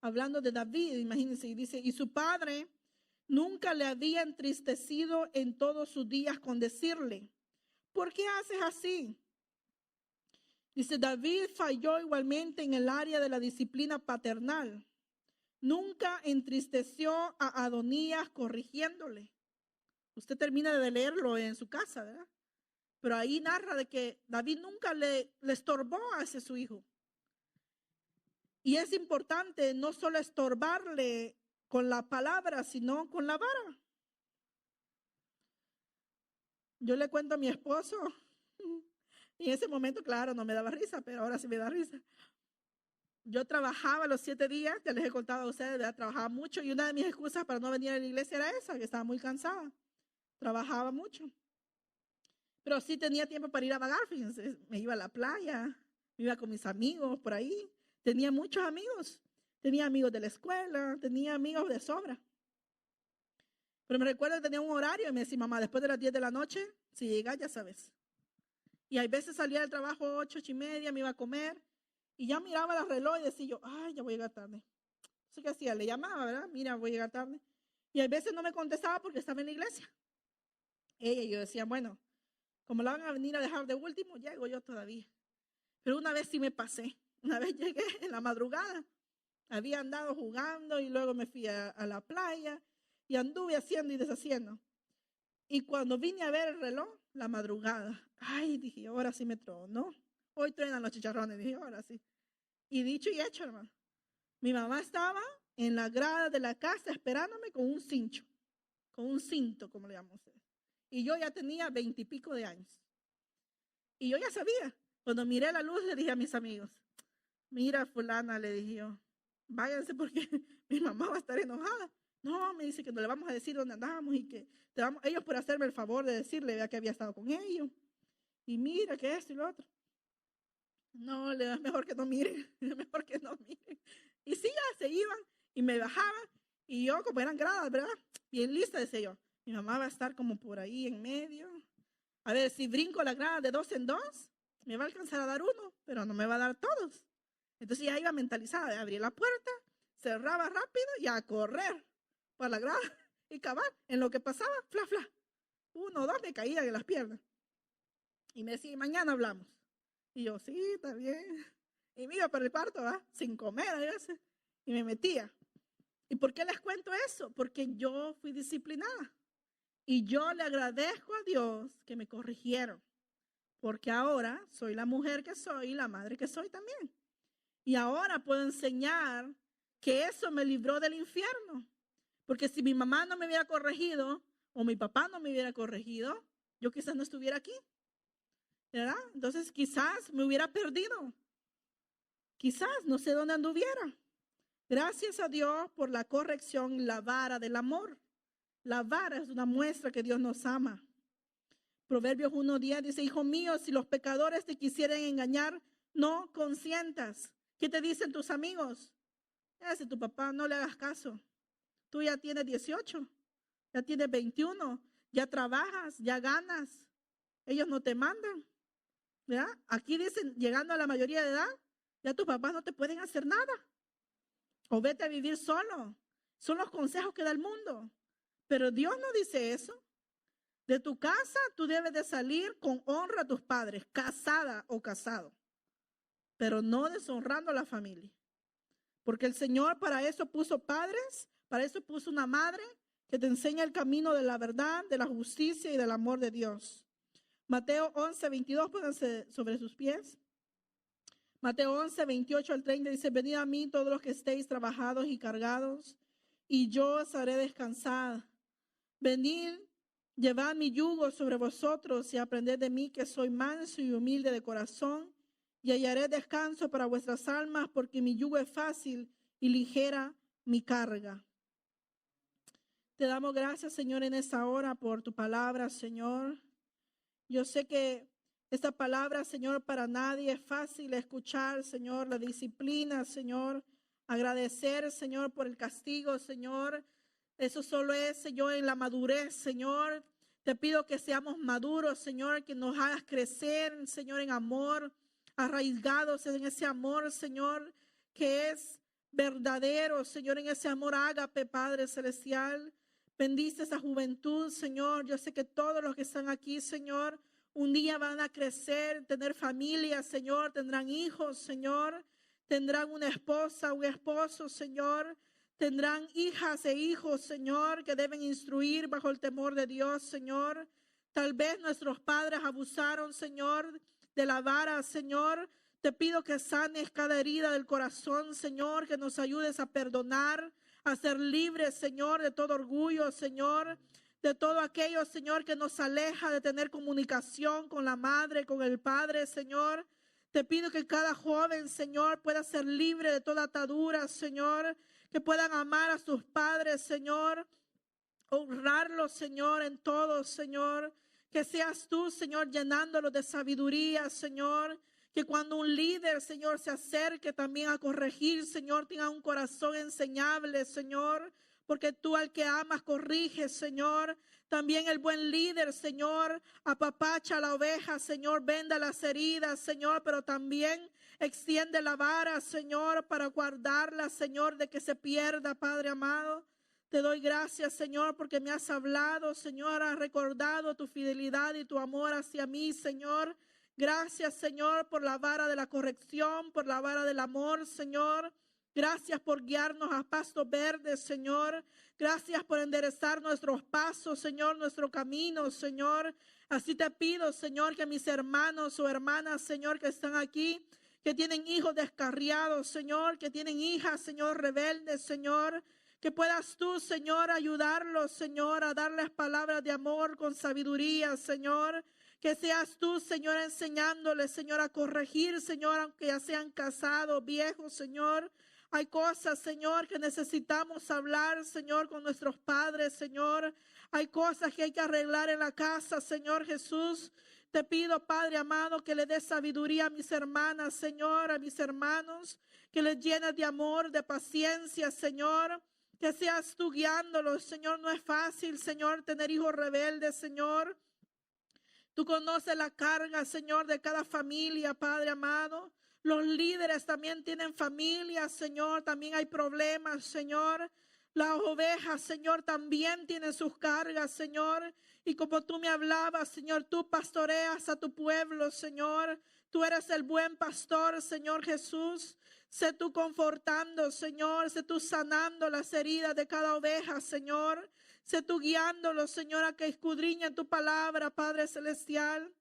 Hablando de David, imagínense, y dice, y su padre nunca le había entristecido en todos sus días con decirle, ¿por qué haces así? Dice, David falló igualmente en el área de la disciplina paternal. Nunca entristeció a Adonías corrigiéndole. Usted termina de leerlo en su casa, ¿verdad? Pero ahí narra de que David nunca le estorbó a ese su hijo. Y es importante no solo estorbarle con la palabra, sino con la vara. Yo le cuento a mi esposo, y en ese momento, claro, no me daba risa, pero ahora sí me da risa. Yo trabajaba los 7 días, ya les he contado a ustedes, ¿verdad? Trabajaba mucho, y una de mis excusas para no venir a la iglesia era esa, que estaba muy cansada. Trabajaba mucho. Pero sí tenía tiempo para ir a vagar, fíjense, me iba a la playa, me iba con mis amigos por ahí. Tenía muchos amigos. Tenía amigos de la escuela, tenía amigos de sobra. Pero me recuerdo que tenía un horario y me decía, mamá, después de las 10 de la noche, si llegas, ya sabes. Y a veces salía del trabajo 8:30, me iba a comer y ya miraba el reloj y decía yo, ay, ya voy a llegar tarde. Entonces, ¿qué hacía? Le llamaba, ¿verdad? Mira, voy a llegar tarde. Y a veces no me contestaba porque estaba en la iglesia. Ella y yo decía, bueno, como la van a venir a dejar de último, llego yo todavía. Pero una vez sí me pasé. Una vez llegué en la madrugada. Había andado jugando y luego me fui a la playa y anduve haciendo y deshaciendo. Y cuando vine a ver el reloj, la madrugada, ay, dije, ahora sí me tronó. Hoy truenan los chicharrones, dije, ahora sí. Y dicho y hecho, hermano. Mi mamá estaba en la grada de la casa esperándome con un cincho, con un cinto, como le llaman ustedes. Y yo ya tenía 20 y pico de años. Y yo ya sabía. Cuando miré la luz, le dije a mis amigos, mira, fulana, le dije yo, váyanse porque mi mamá va a estar enojada. No, me dice que no le vamos a decir dónde andamos y que ellos por hacerme el favor de decirle, vea que había estado con ellos. Y mira que esto y lo otro. No, es mejor que no miren, es mejor que no miren. Y sí, ya se iban y me bajaban. Y yo, como eran gradas, ¿verdad? Bien lista, decía yo. Mi mamá va a estar como por ahí en medio. A ver, si brinco la grada de 2 en 2, me va a alcanzar a dar uno, pero no me va a dar todos. Entonces ya iba mentalizada de abrir la puerta, cerraba rápido y a correr por la grada y cavar. En lo que pasaba, fla, fla. 1 o 2 me caían en las piernas. Y me decía, mañana hablamos. Y yo, sí, está bien. Y me iba para el cuarto, ¿va? Sin comer a veces. Y me metía. ¿Y por qué les cuento eso? Porque yo fui disciplinada. Y yo le agradezco a Dios que me corrigieron. Porque ahora soy la mujer que soy y la madre que soy también. Y ahora puedo enseñar que eso me libró del infierno. Porque si mi mamá no me hubiera corregido o mi papá no me hubiera corregido, yo quizás no estuviera aquí. ¿Verdad? Entonces quizás me hubiera perdido. Quizás no sé dónde anduviera. Gracias a Dios por la corrección, la vara del amor. La vara es una muestra que Dios nos ama. Proverbios 1:10 dice, hijo mío, si los pecadores te quisieran engañar, no consientas. ¿Qué te dicen tus amigos? Si tu papá no le hagas caso. Tú ya tienes 18, ya tienes 21, ya trabajas, ya ganas. Ellos no te mandan. ¿Verdad? Aquí dicen, llegando a la mayoría de edad, ya tus papás no te pueden hacer nada. O vete a vivir solo. Son los consejos que da el mundo. Pero Dios no dice eso. De tu casa tú debes de salir con honra a tus padres, casada o casado. Pero no deshonrando a la familia. Porque el Señor para eso puso padres, para eso puso una madre que te enseña el camino de la verdad, de la justicia y del amor de Dios. Mateo 11:22, pónganse sobre sus pies. Mateo 11, 28 al 30 dice, venid a mí todos los que estéis trabajados y cargados, y yo os haré descansar. Venid, llevad mi yugo sobre vosotros y aprended de mí, que soy manso y humilde de corazón, y hallaré descanso para vuestras almas, porque mi yugo es fácil y ligera mi carga. Te damos gracias, Señor, en esta hora por tu palabra, Señor. Yo sé que esta palabra, Señor, para nadie es fácil escuchar, Señor, la disciplina, Señor, agradecer, Señor, por el castigo, Señor. Eso solo es, Señor, en la madurez, Señor. Te pido que seamos maduros, Señor, que nos hagas crecer, Señor, en amor, arraigados en ese amor, Señor, que es verdadero, Señor, en ese amor ágape, Padre Celestial. Bendice esa juventud, Señor. Yo sé que todos los que están aquí, Señor, un día van a crecer, tener familia, Señor, tendrán hijos, Señor, tendrán una esposa, un esposo, Señor, tendrán hijas e hijos, Señor, que deben instruir bajo el temor de Dios, Señor. Tal vez nuestros padres abusaron, Señor, de la vara, Señor. Te pido que sanes cada herida del corazón, Señor, que nos ayudes a perdonar, a ser libres, Señor, de todo orgullo, Señor, de todo aquello, Señor, que nos aleja de tener comunicación con la madre, con el padre, Señor. Te pido que cada joven, Señor, pueda ser libre de toda atadura, Señor, que puedan amar a sus padres, Señor, honrarlos, Señor, en todo, Señor. Que seas tú, Señor, llenándolos de sabiduría, Señor. Que cuando un líder, Señor, se acerque también a corregir, Señor, tenga un corazón enseñable, Señor. Porque tú al que amas corriges, Señor. También el buen líder, Señor, apapacha a la oveja, Señor, venda las heridas, Señor, pero también extiende la vara, Señor, para guardarla, Señor, de que se pierda, Padre amado. Te doy gracias, Señor, porque me has hablado, Señor, has recordado tu fidelidad y tu amor hacia mí, Señor. Gracias, Señor, por la vara de la corrección, por la vara del amor, Señor. Gracias por guiarnos a pastos verdes, Señor. Gracias por enderezar nuestros pasos, Señor, nuestro camino, Señor. Así te pido, Señor, que mis hermanos o hermanas, Señor, que están aquí, que tienen hijos descarriados, Señor, que tienen hijas, Señor, rebeldes, Señor, que puedas tú, Señor, ayudarlos, Señor, a darles palabras de amor con sabiduría, Señor. Que seas tú, Señor, enseñándoles, Señor, a corregir, Señor, aunque ya sean casados, viejos, Señor. Hay cosas, Señor, que necesitamos hablar, Señor, con nuestros padres, Señor. Hay cosas que hay que arreglar en la casa, Señor Jesús. Te pido, Padre amado, que le des sabiduría a mis hermanas, Señor, a mis hermanos, que les llenes de amor, de paciencia, Señor. Que seas tú guiándolos, Señor. No es fácil, Señor, tener hijos rebeldes, Señor. Tú conoces la carga, Señor, de cada familia, Padre amado. Los líderes también tienen familias, Señor. También hay problemas, Señor. Las ovejas, Señor, también tienen sus cargas, Señor. Y como tú me hablabas, Señor, tú pastoreas a tu pueblo, Señor. Tú eres el buen pastor, Señor Jesús. Sé tú confortando, Señor. Sé tú sanando las heridas de cada oveja, Señor. Sé tú guiándolos, Señor, a que escudriñen tu palabra, Padre Celestial.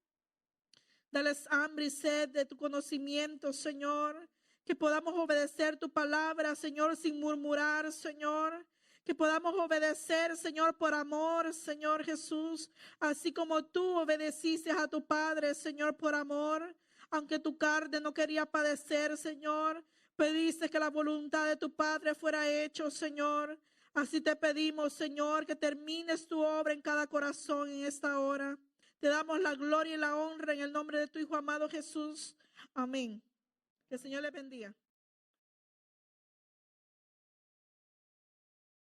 Dales hambre y sed de tu conocimiento, Señor. Que podamos obedecer tu palabra, Señor, sin murmurar, Señor. Que podamos obedecer, Señor, por amor, Señor Jesús. Así como tú obedeciste a tu Padre, Señor, por amor. Aunque tu carne no quería padecer, Señor. Pediste que la voluntad de tu Padre fuera hecho, Señor. Así te pedimos, Señor, que termines tu obra en cada corazón en esta hora. Te damos la gloria y la honra en el nombre de tu Hijo amado Jesús. Amén. Que el Señor le bendiga.